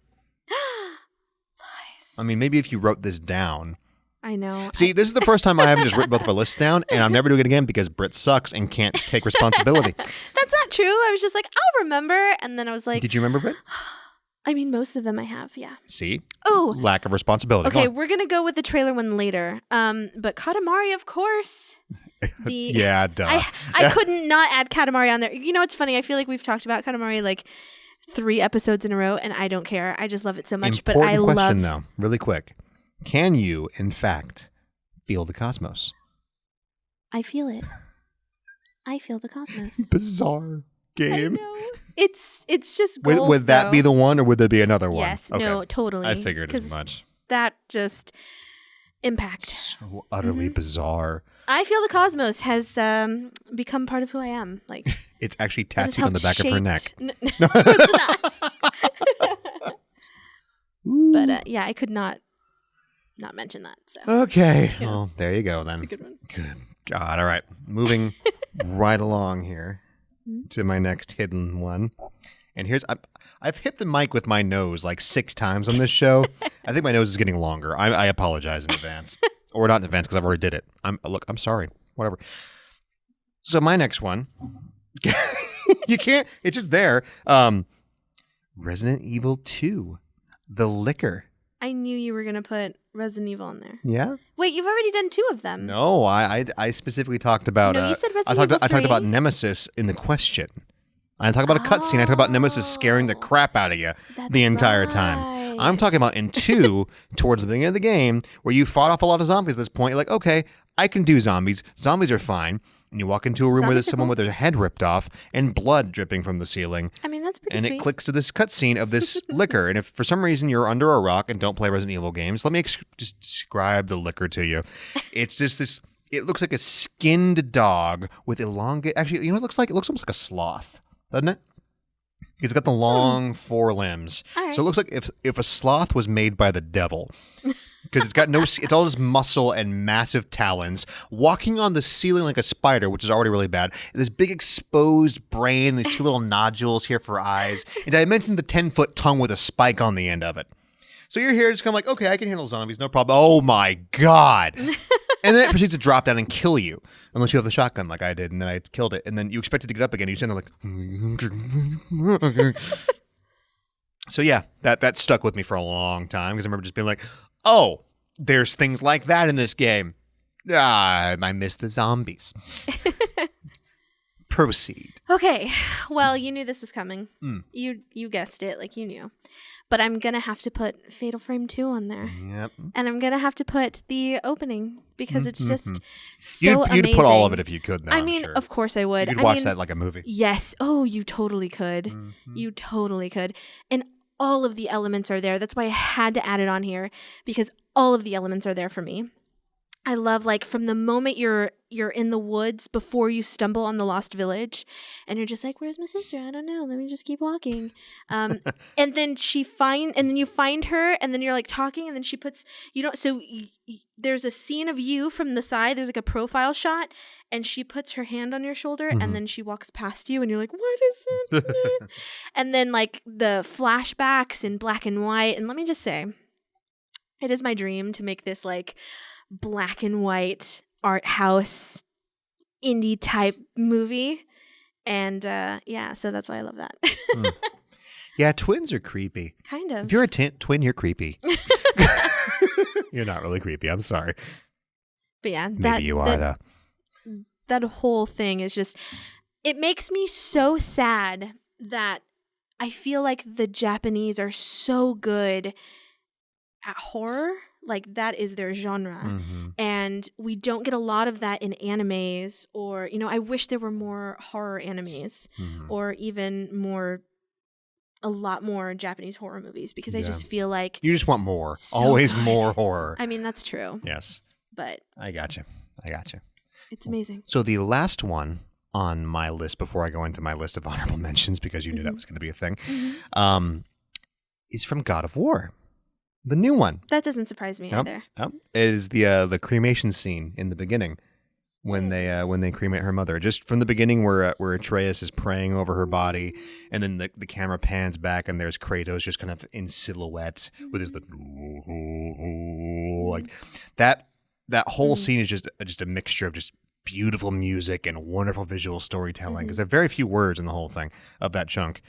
Lies. I mean, maybe if you wrote this down. I know. See, this is the first time I haven't just written both of our lists down, and I'm never doing it again because Britt sucks and can't take responsibility. That's not true. I was just like, I'll remember. And then I was like. Did you remember, Britt? I mean, most of them I have, yeah. See? Oh. Lack of responsibility. Okay, we're going to go with the trailer one later. But Katamari, of course. Yeah, duh. I couldn't not add Katamari on there. You know, it's funny. I feel like we've talked about Katamari like 3 episodes in a row, and I don't care. I just love it so much. Important question, though, really quick. Can you, in fact, feel the cosmos? I feel it. I feel the cosmos. Bizarre game. I know. It's just gold, would that be the one, or would there be another one? Yes, okay. No, totally. I figured as much. That just impact. So utterly bizarre. I feel the cosmos has become part of who I am. Like it's actually tattooed on the back of her neck. No, it's not. But yeah, I could not mention that. So. Okay. Yeah. Well, there you go then. That's a good one. Good God. All right. Moving right along here to my next hidden one. And I've hit the mic with my nose like 6 times on this show. I think my nose is getting longer. I apologize in advance. Or not in advance because I've already did it. I'm sorry. Whatever. So my next one. You can't. It's just there. Resident Evil 2. The Liquor. I knew you were going to put Resident Evil in there. Yeah? Wait, you've already done 2 of them. No, I specifically talked about... No, you said Resident Evil 3. I talked about Nemesis in the question. I talk about a cutscene. I talk about Nemesis scaring the crap out of you the entire time. I'm talking about in 2, towards the beginning of the game, where you fought off a lot of zombies at this point. You're like, okay, I can do zombies. Zombies are fine. And you walk into a room where there's someone with their head ripped off and blood dripping from the ceiling. I mean, that's pretty sweet. And it clicks to this cutscene of this liquor. And if for some reason you're under a rock and don't play Resident Evil games, let me just describe the liquor to you. It's just this... It looks like a skinned dog with elongated... Actually, you know what it looks like? It looks almost like a sloth. Doesn't it? It's got the long forelimbs. Right. So it looks like if a sloth was made by the devil. Because it's got it's all just muscle and massive talons, walking on the ceiling like a spider, which is already really bad. This big exposed brain, these 2 little nodules here for eyes. And I mentioned the 10-foot tongue with a spike on the end of it. So you're here just kind of like, okay, I can handle zombies, no problem. Oh my God. And then it proceeds to drop down and kill you. unless you have the shotgun like I did, and then I killed it, and then you expect it to get up again. You stand there like, so yeah, that stuck with me for a long time because I remember just being like, oh, there's things like that in this game. I miss the zombies. Proceed. Okay. Well, you knew this was coming. Mm. You guessed it, like you knew. But I'm going to have to put Fatal Frame 2 on there. Yep. And I'm going to have to put the opening because it's just so You'd amazing. put all of it if you could, though. I mean, I'm sure. of course I would. You could watch that like a movie. Yes. Oh, you totally could. Mm-hmm. You totally could. And all of the elements are there. That's why I had to add it on here because all of the elements are there for me. I love like from the moment you're in the woods before you stumble on the lost village and you're just like, where's my sister? I don't know. Let me just keep walking. And then you find her and then you're like talking and then she puts, there's a scene of you from the side. There's like a profile shot and she puts her hand on your shoulder and then she walks past you and you're like, what is it? And then like the flashbacks in black and white. And let me just say, it is my dream to make this like black and white art house indie type movie, and so that's why I love that. Yeah, twins are creepy. Kind of. If you're a twin, you're creepy. You're not really creepy. I'm sorry. But yeah, maybe you are though. That whole thing is just, it makes me so sad that I feel like the Japanese are so good at horror. Like that is their genre. And we don't get a lot of that in animes or, I wish there were more horror animes or even a lot more Japanese horror movies because I just feel like you just want more. So always good. more horror. I mean, that's true. Yes. But I gotcha. It's amazing. So the last one on my list before I go into my list of honorable mentions because you knew that was going to be a thing is from God of War. The new one. That doesn't surprise me either. It is the cremation scene in the beginning when they cremate her mother. Just from the beginning where Atreus is praying over her body, and then the camera pans back and there's Kratos just kind of in silhouette with his like that whole scene is just a mixture of just beautiful music and wonderful visual storytelling because there are very few words in the whole thing of that chunk.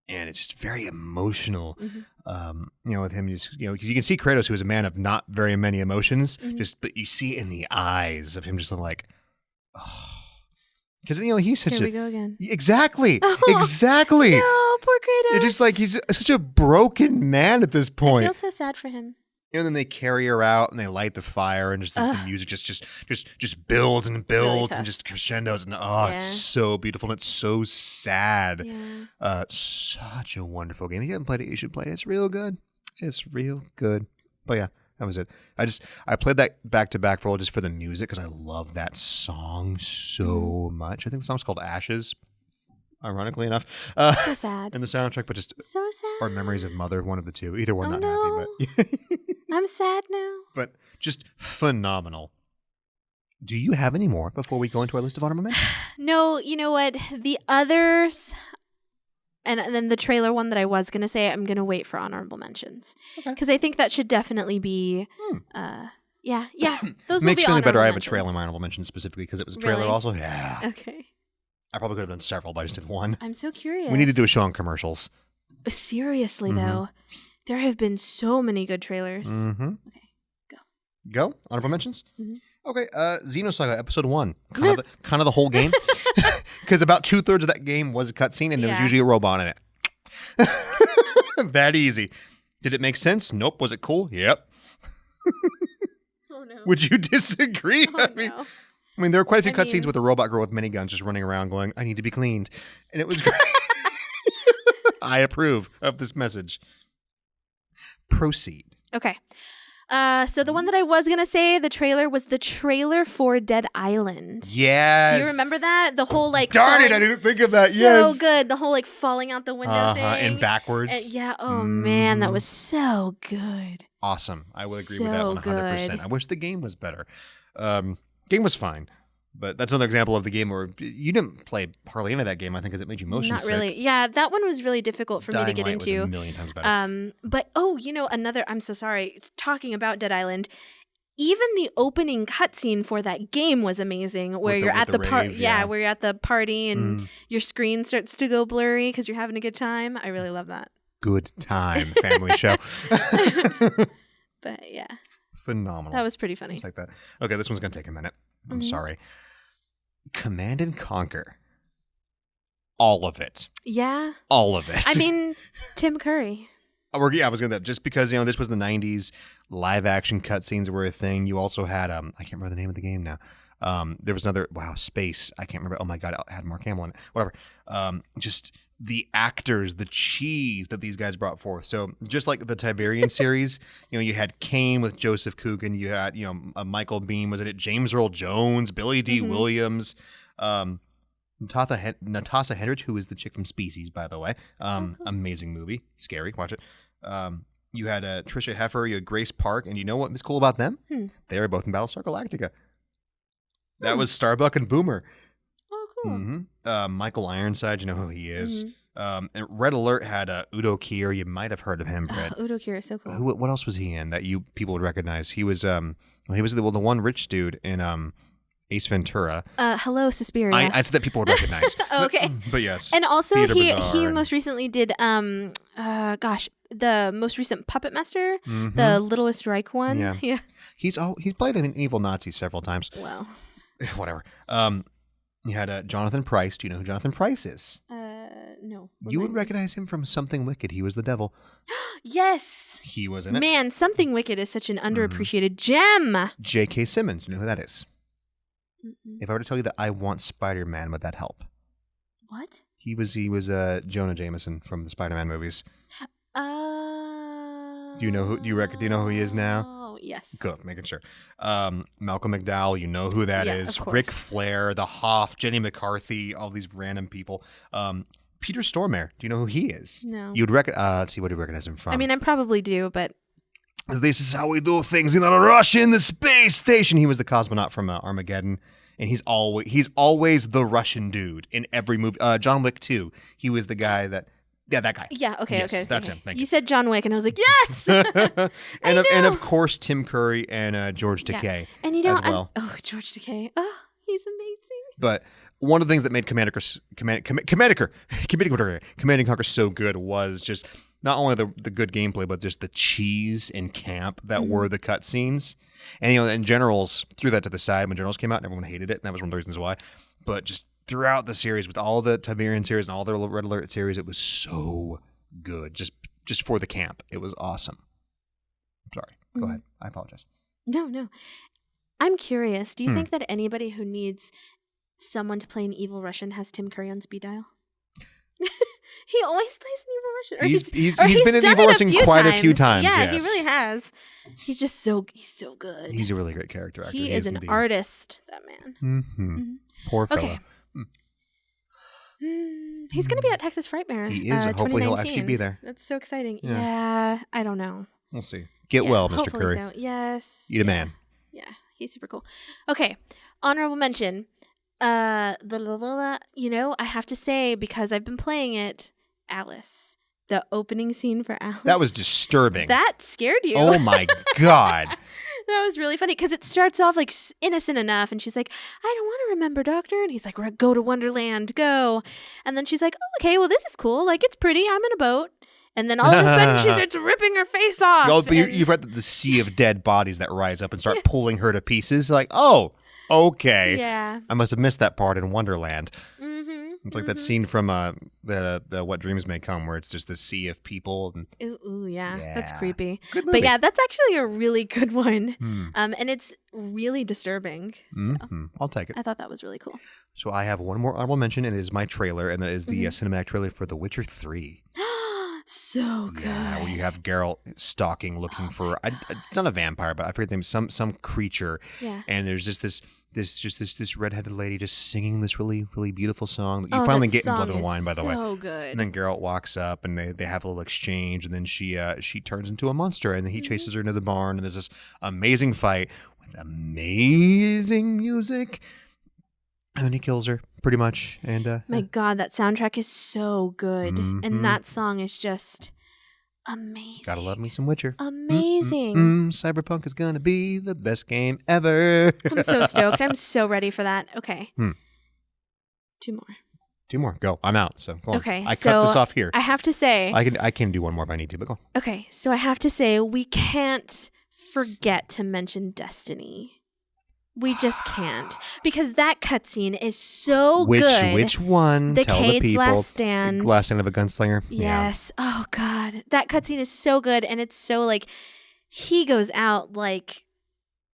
And it's just very emotional, with him. Just because you can see Kratos, who is a man of not very many emotions, but you see it in the eyes of him, just like, because he's such Here we go again. Exactly. No, poor Kratos. It's just like he's such a broken man at this point. I feel so sad for him. And then they carry her out and they light the fire and just the music just builds and builds really and just crescendos and it's so beautiful and it's so sad. Yeah. Such a wonderful game. If you haven't played it, you should play it. It's real good. But yeah, that was it. I played that back to back just for the music because I love that song so much. I think the song's called Ashes. Ironically enough, so sad. In the soundtrack, but just so sad. Or Memories of Mother, one of the two. Either one, not no. happy, but I'm sad now. But just phenomenal. Do you have any more before we go into our list of honorable mentions? No, you know what? The others, and then the trailer one that I was gonna say, I'm gonna wait for honorable mentions because I think that should definitely be. Yeah. Those will makes be me feel better. I have a mentions. trailer in my honorable mentions specifically because it was a trailer Really? also. Yeah. Okay. I probably could have done several, but I just did one. I'm so curious. We need to do a show on commercials. Seriously, though, there have been so many good trailers. Okay, go. Honorable mentions. Okay, Xenosaga Episode 1, kind of the whole game, because about 2/3 of that game was a cutscene, and there was usually a robot in it. That easy. Did it make sense? Nope. Was it cool? Yep. Oh no. Would you disagree? Oh, no. I mean, there are quite a few cutscenes with a robot girl with miniguns just running around going, I need to be cleaned. And it was great. I approve of this message. Proceed. Okay. So the one that I was going to say, the trailer was the trailer for Dead Island. Yes. Do you remember that? The whole like Darn it, I didn't think of that. So yes. good. The whole like falling out the window thing. And backwards. Man, that was so good. Awesome. I would agree with that 100%. Good. I wish the game was better. Game was fine. But that's another example of the game where you didn't play hardly any of that game, I think, because it made you motion sick. Not really. Yeah, that one was really difficult for me to get Light into. was a million times better. But another, I'm so sorry. Talking about Dead Island, even the opening cutscene for that game was amazing, where you're at the party. Yeah, where you're at the party and your screen starts to go blurry because you're having a good time. I really love that. Good time, family show. But yeah, phenomenal. That was pretty funny. Just like that. Okay, this one's gonna take a minute. I'm sorry. Command and Conquer. All of it. Yeah. All of it. I mean, Tim Curry. I was gonna just because this was the '90s, live action cutscenes were a thing. You also had I can't remember the name of the game now. There was another Space. I can't remember. Oh my god, it had Mark Hamill in it. Whatever. Just the actors, the cheese that these guys brought forth. So just like the Tiberian series, you had Kane with Joseph Coogan. You had Michael Biehn was in it. James Earl Jones, Billy D. Williams. Natasha Henstridge, who is the chick from Species, by the way. Amazing movie. Scary. Watch it. You had Trisha Heffer, you had Grace Park, and you know what was cool about them? They were both in Battlestar Galactica. That was Starbuck and Boomer. Oh, cool. Michael Ironside, you know who he is. And Red Alert had Udo Kier. You might have heard of him, Brett. Udo Kier is so cool. What else was he in that people would recognize? He was the one rich dude in Ace Ventura. Hello, Suspiria. I said that people would recognize. Okay. But yes. And also he most recently did the most recent Puppet Master, the Littlest Reich one. Yeah. He's played an evil Nazi several times. Well. Whatever. You had Jonathan Pryce. Do you know who Jonathan Pryce is? No. You would recognize him from Something Wicked. He was the devil. Yes. He was in it. Man, Something Wicked is such an underappreciated gem. J.K. Simmons. You know who that is? If I were to tell you that I want Spider-Man, would that help? What? He was Jonah Jameson from the Spider-Man movies. Do you know who he is now? Oh, yes. Good, making sure. Malcolm McDowell, you know who that is. Ric Flair, the Hoff, Jenny McCarthy, all these random people. Peter Stormare, do you know who he is? No. You'd let's see, what do you recognize him from? I mean, I probably do, but this is how we do things in a rush in the space station. He was the cosmonaut from Armageddon, and he's always the Russian dude in every movie. John Wick 2, he was the guy that. Yeah, that guy. Yeah, okay, yes, okay. That's him. Thank you. You said John Wick, and I was like, yes! and of course, Tim Curry and George Takei. And as well. George Takei. Oh, he's amazing. But one of the things that made Command and Conquer so good was just not only the good gameplay, but just the cheese and camp that were the cutscenes. And and Generals threw that to the side when Generals came out, and everyone hated it, and that was one of the reasons why. But just throughout the series, with all the Tiberian series and all the Red Alert series, it was so good. Just for the camp, it was awesome. Sorry, go ahead. I apologize. No. I'm curious. Do you think that anybody who needs someone to play an evil Russian has Tim Curry on speed dial? He always plays an evil Russian. He's been an evil Russian quite a few times. Yeah, yes. he really has. He's just so good. He's a really great character actor. He is an artist, that man. Poor fella. Okay. He's going to be at Texas Frightmare. He is. Hopefully he'll actually be there. That's so exciting. Yeah, I don't know. We'll see. Get well, Mr. Curry. So. Yes. You the man. Yeah, he's super cool. Okay, honorable mention. I have to say, because I've been playing it, Alice. The opening scene for Alice. That was disturbing. That scared you. Oh my God. That was really funny because it starts off like innocent enough, and she's like, "I don't want to remember, Doctor," and he's like, "Go to Wonderland, go." And then she's like, "Oh, okay, well this is cool. Like it's pretty. I'm in a boat." And then all of a sudden she starts ripping her face off. You've read the sea of dead bodies that rise up and start pulling her to pieces. Like, oh, okay. Yeah. I must have missed that part in Wonderland. It's like that Mm-hmm. scene from the What Dreams May Come, where it's just this sea of people. And Ooh, yeah. That's Yeah. creepy. Good movie. But yeah, that's actually a really good one. And it's really disturbing. So I'll take it. I thought that was really cool. So I have one more honorable mention, and it is my trailer, and that is the cinematic trailer for The Witcher 3. So good. Yeah, where you have Geralt stalking, looking for it's not a vampire, but I forget the name, some creature. Yeah. And there's just this redheaded lady just singing this really, really beautiful song that you finally get in Blood and Wine, by the way. So good. And then Geralt walks up, and they have a little exchange, and then she turns into a monster, and then he chases her into the barn, and there's this amazing fight with amazing music, and then he kills her pretty much. And My God, that soundtrack is so good, and that song is just Amazing. Gotta love me some Witcher. Amazing. Cyberpunk is gonna be the best game ever. I'm so stoked. I'm so ready for that. Okay. 2 more. 2 more. Go. I'm out. So go on. Okay. I cut this off here. I have to say. I can do one more if I need to, but go on. Okay. So I have to say we can't forget to mention Destiny. We just can't, because that cutscene is so good. Which one? The Tell Cade's the people. Last Stand. Last Stand of a Gunslinger. Yes. Yeah. Oh God, that cutscene is so good, and it's so like he goes out like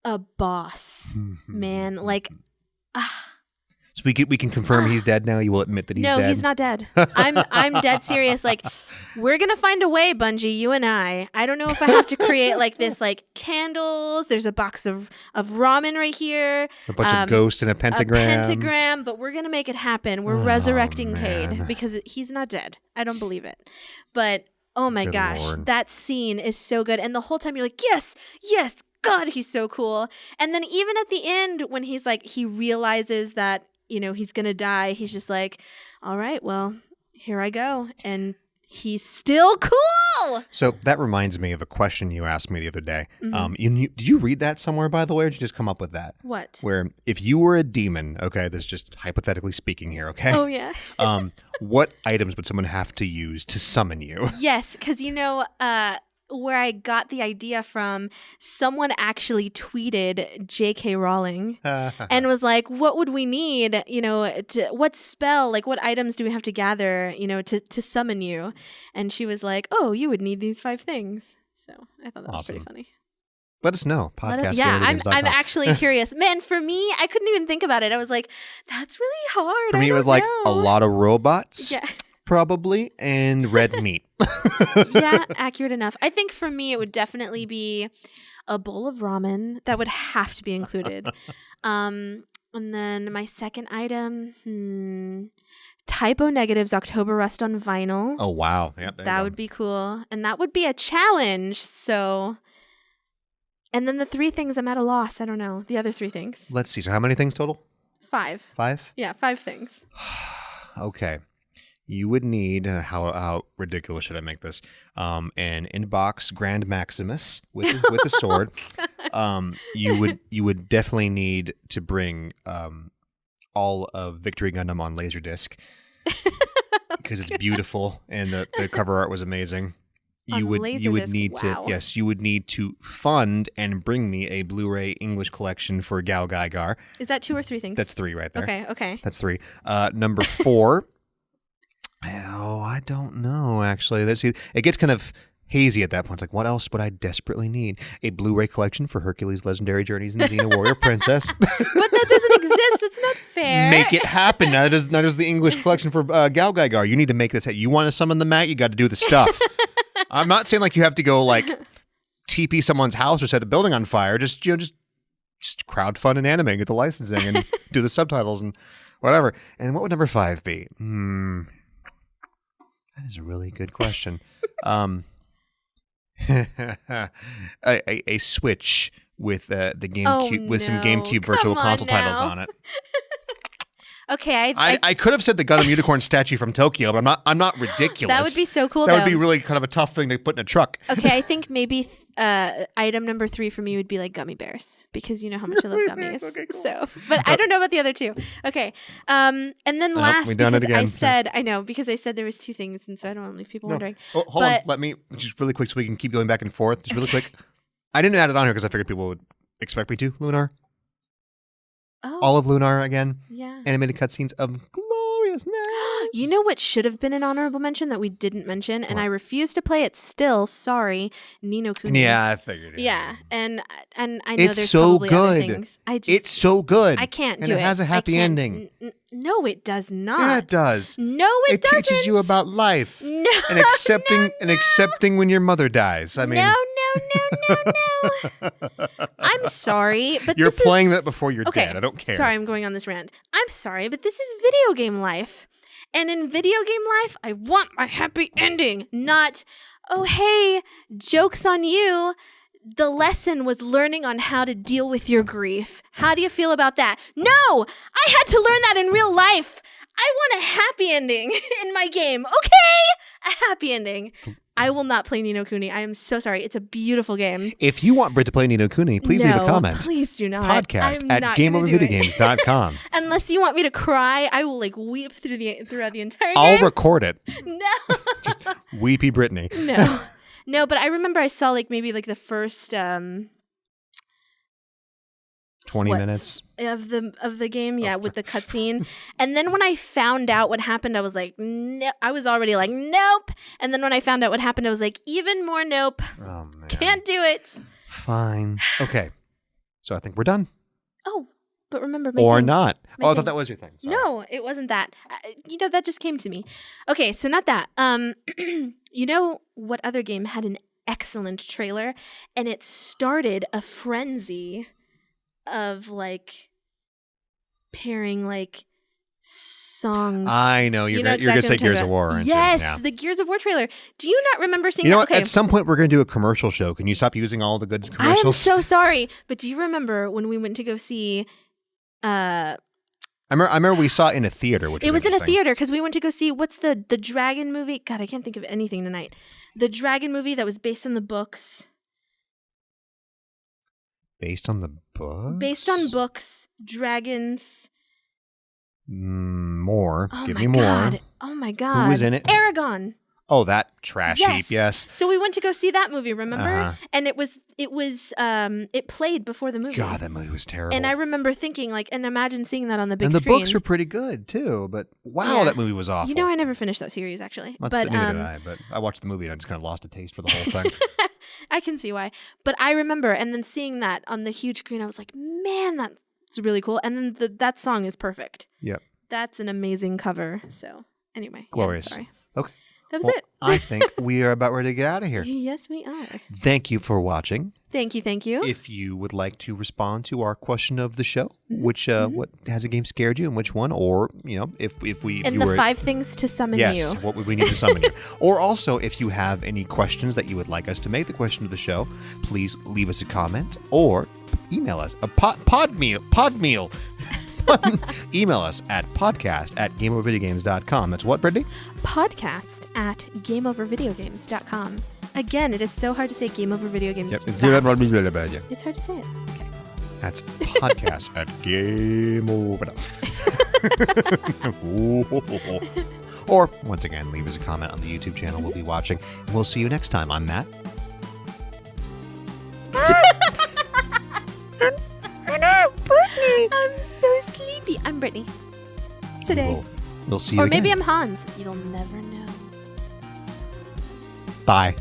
a boss, man. Like, So we can confirm he's dead now. You will admit that he's dead. No, he's not dead. I'm dead serious. Like, we're gonna find a way, Bungie. You and I. I don't know if I have to create like this, like candles. There's a box of ramen right here. A bunch of ghosts and a pentagram. A pentagram, but we're gonna make it happen. We're resurrecting Cade because he's not dead. I don't believe it. But oh my gosh, Lord. that scene is so good. And the whole time you're like, yes, yes, God, he's so cool. And then even at the end when he's like, he realizes that, you know, he's going to die. He's just like, all right, well, here I go. And he's still cool. So that reminds me of a question you asked me the other day. Did you read that somewhere, by the way, or did you just come up with that? What? Where if you were a demon, okay, this is just hypothetically speaking here, okay? Oh, yeah. What items would someone have to use to summon you? Yes, because, you know, where I got the idea from, someone actually tweeted J.K. Rowling and was like, what would we need, you know, what spell, like what items do we have to gather, you know, to summon you? And she was like, oh, you would need these 5 things. So I thought that was pretty funny. Let us know. Yeah, I'm actually curious. Man, for me, I couldn't even think about it. I was like, that's really hard. For me, it was like a lot of robots. Yeah. Probably, and red meat. Yeah, accurate enough. I think for me, it would definitely be a bowl of ramen. That would have to be included. And then my second item, Typo Negative's October Rust on vinyl. Oh, wow. Yeah, that would be cool. And that would be a challenge. So, and then the 3 things, I'm at a loss. I don't know. The other 3 things. Let's see. So how many things total? 5. 5? Yeah, 5 things. Okay. You would need, how ridiculous should I make this? An inbox Grand Maximus with a sword. You would definitely need to bring all of Victory Gundam on Laserdisc because it's beautiful and the cover art was amazing. You would need you would need to fund and bring me a Blu-ray English collection for Gal Gaigar. Is that 2 or 3 things? That's 3 right there. Okay. That's 3. Number 4. Oh, I don't know, actually. It gets kind of hazy at that point. It's like, what else would I desperately need? A Blu-ray collection for Hercules' Legendary Journeys and Xena Warrior Princess. But that doesn't exist. That's not fair. Make it happen. Now does the English collection for Gal Gaigar. You need to make this. You want to summon the mat? You got to do the stuff. I'm not saying like you have to go like TP someone's house or set a building on fire. Just crowdfund and animate, get the licensing and do the subtitles and whatever. And what would number 5 be? That is a really good question. A Switch with the GameCube with some GameCube Virtual Console titles on it. Okay, I could have said the Gundam Unicorn statue from Tokyo, but I'm not ridiculous. That would be so cool. That would be really kind of a tough thing to put in a truck. Okay, I think maybe item number 3 for me would be like gummy bears because you know how much I love gummies. Okay, cool. So, but I don't know about the other 2. Okay, and then last we done it again. Because I said there was 2 things, and so I don't want to leave people wondering. Oh, hold on, let me just really quick so we can keep going back and forth. Just really quick. I didn't add it on here because I figured people would expect me to. Lunar. Oh. All of Lunar again. Yeah. Animated cutscenes of gloriousness. You know what should have been an honorable mention that we didn't mention, and I refuse to play it still. Sorry, Ni no Kuni. Yeah, I figured it. Yeah, and I know it's there's so probably good. other things. It's so good. I can't do it. And it has a happy ending. No, it does not. Yeah, it does. No, it doesn't. It teaches you about life. No, and accepting when your mother dies. I mean, no. I'm sorry, but you're playing that before you're dead. I don't care. Sorry, I'm going on this rant. I'm sorry, but this is video game life. And in video game life, I want my happy ending, not, oh, hey, joke's on you. The lesson was learning on how to deal with your grief. How do you feel about that? No, I had to learn that in real life. I want a happy ending in my game, okay? A happy ending. I will not play Ni no Kuni. I am so sorry. It's a beautiful game. If you want Britt to play Ni no Kuni, please leave a comment. Please do not. Podcast I'm at not gonna do it. GameOverVideogames.com. Unless you want me to cry, I will like weep throughout the entire I'll game. record it. No. Weepy Brittany. No. No, but I remember I saw like maybe like the first 20 minutes. of the game, yeah, with the cutscene. And then when I found out what happened, I was like, no. I was already like, nope. And then when I found out what happened, I was like, even more nope. Oh, man. Can't do it. Fine. Okay. So I think we're done. Oh, but remember my Or thing. not. My Oh, I thing. thought that was your thing. Sorry. No, it wasn't that. That just came to me. Okay, so not that. You know what other game had an excellent trailer, and it started a frenzy of like pairing like songs. I know. You're going to exactly say what I'm talking Gears of about. War, aren't Yes, you? Yeah. the Gears of War trailer. Do you not remember seeing You know that? what? Okay. At some point, we're going to do a commercial show. Can you stop using all the good I am commercials? so sorry, but do you remember when we went to go see I remember we saw it in a theater, which it was in a interesting. theater because we went to go see what's the dragon movie? God, I can't think of anything tonight. The dragon movie that was based on the books. Based on the book? Based on books, dragons. More. Oh Give my me more. God. Oh my God. was in it? Aragon. Oh, that trash heap. Yes. So we went to go see that movie, remember? Uh-huh. And it played before the movie. God, that movie was terrible. And I remember thinking like, and imagine seeing that on the big and the screen. books were pretty good too, but wow, Yeah. that movie was awful. You know, I never finished that series actually. Neither but did I, but I watched the movie and I just kind of lost a taste for the whole thing. I can see why. But I remember, and then seeing that on the huge screen, I was like, man, that's really cool. And then that song is perfect. Yep. That's an amazing cover. So anyway. Glorious. Yeah, sorry. Okay. That was Well, it. I think we are about ready to get out of here. Yes, we are. Thank you for watching. Thank you. Thank you. If you would like to respond to our question of the show, Mm-hmm. which what has a game scared you and which one, or if we and you the were 5 things to summon yes, you. what would we need to summon you? Or also, if you have any questions that you would like us to make the question of the show, please leave us a comment or email us a podmeal. Email us at podcast@gameovervideogames.com. That's what, Brittany? Podcast at gameovervideogames.com. Again, it is so hard to say Game Over Video Games. Yep. fast. It's hard to say it. Okay. That's podcast at Game Over. Or, once again, leave us a comment on the YouTube channel we'll be watching. And we'll see you next time. I'm Matt. I'm so sleepy. I'm Brittany. Today. We'll see you Or again. maybe I'm Hans. You'll never know. Bye.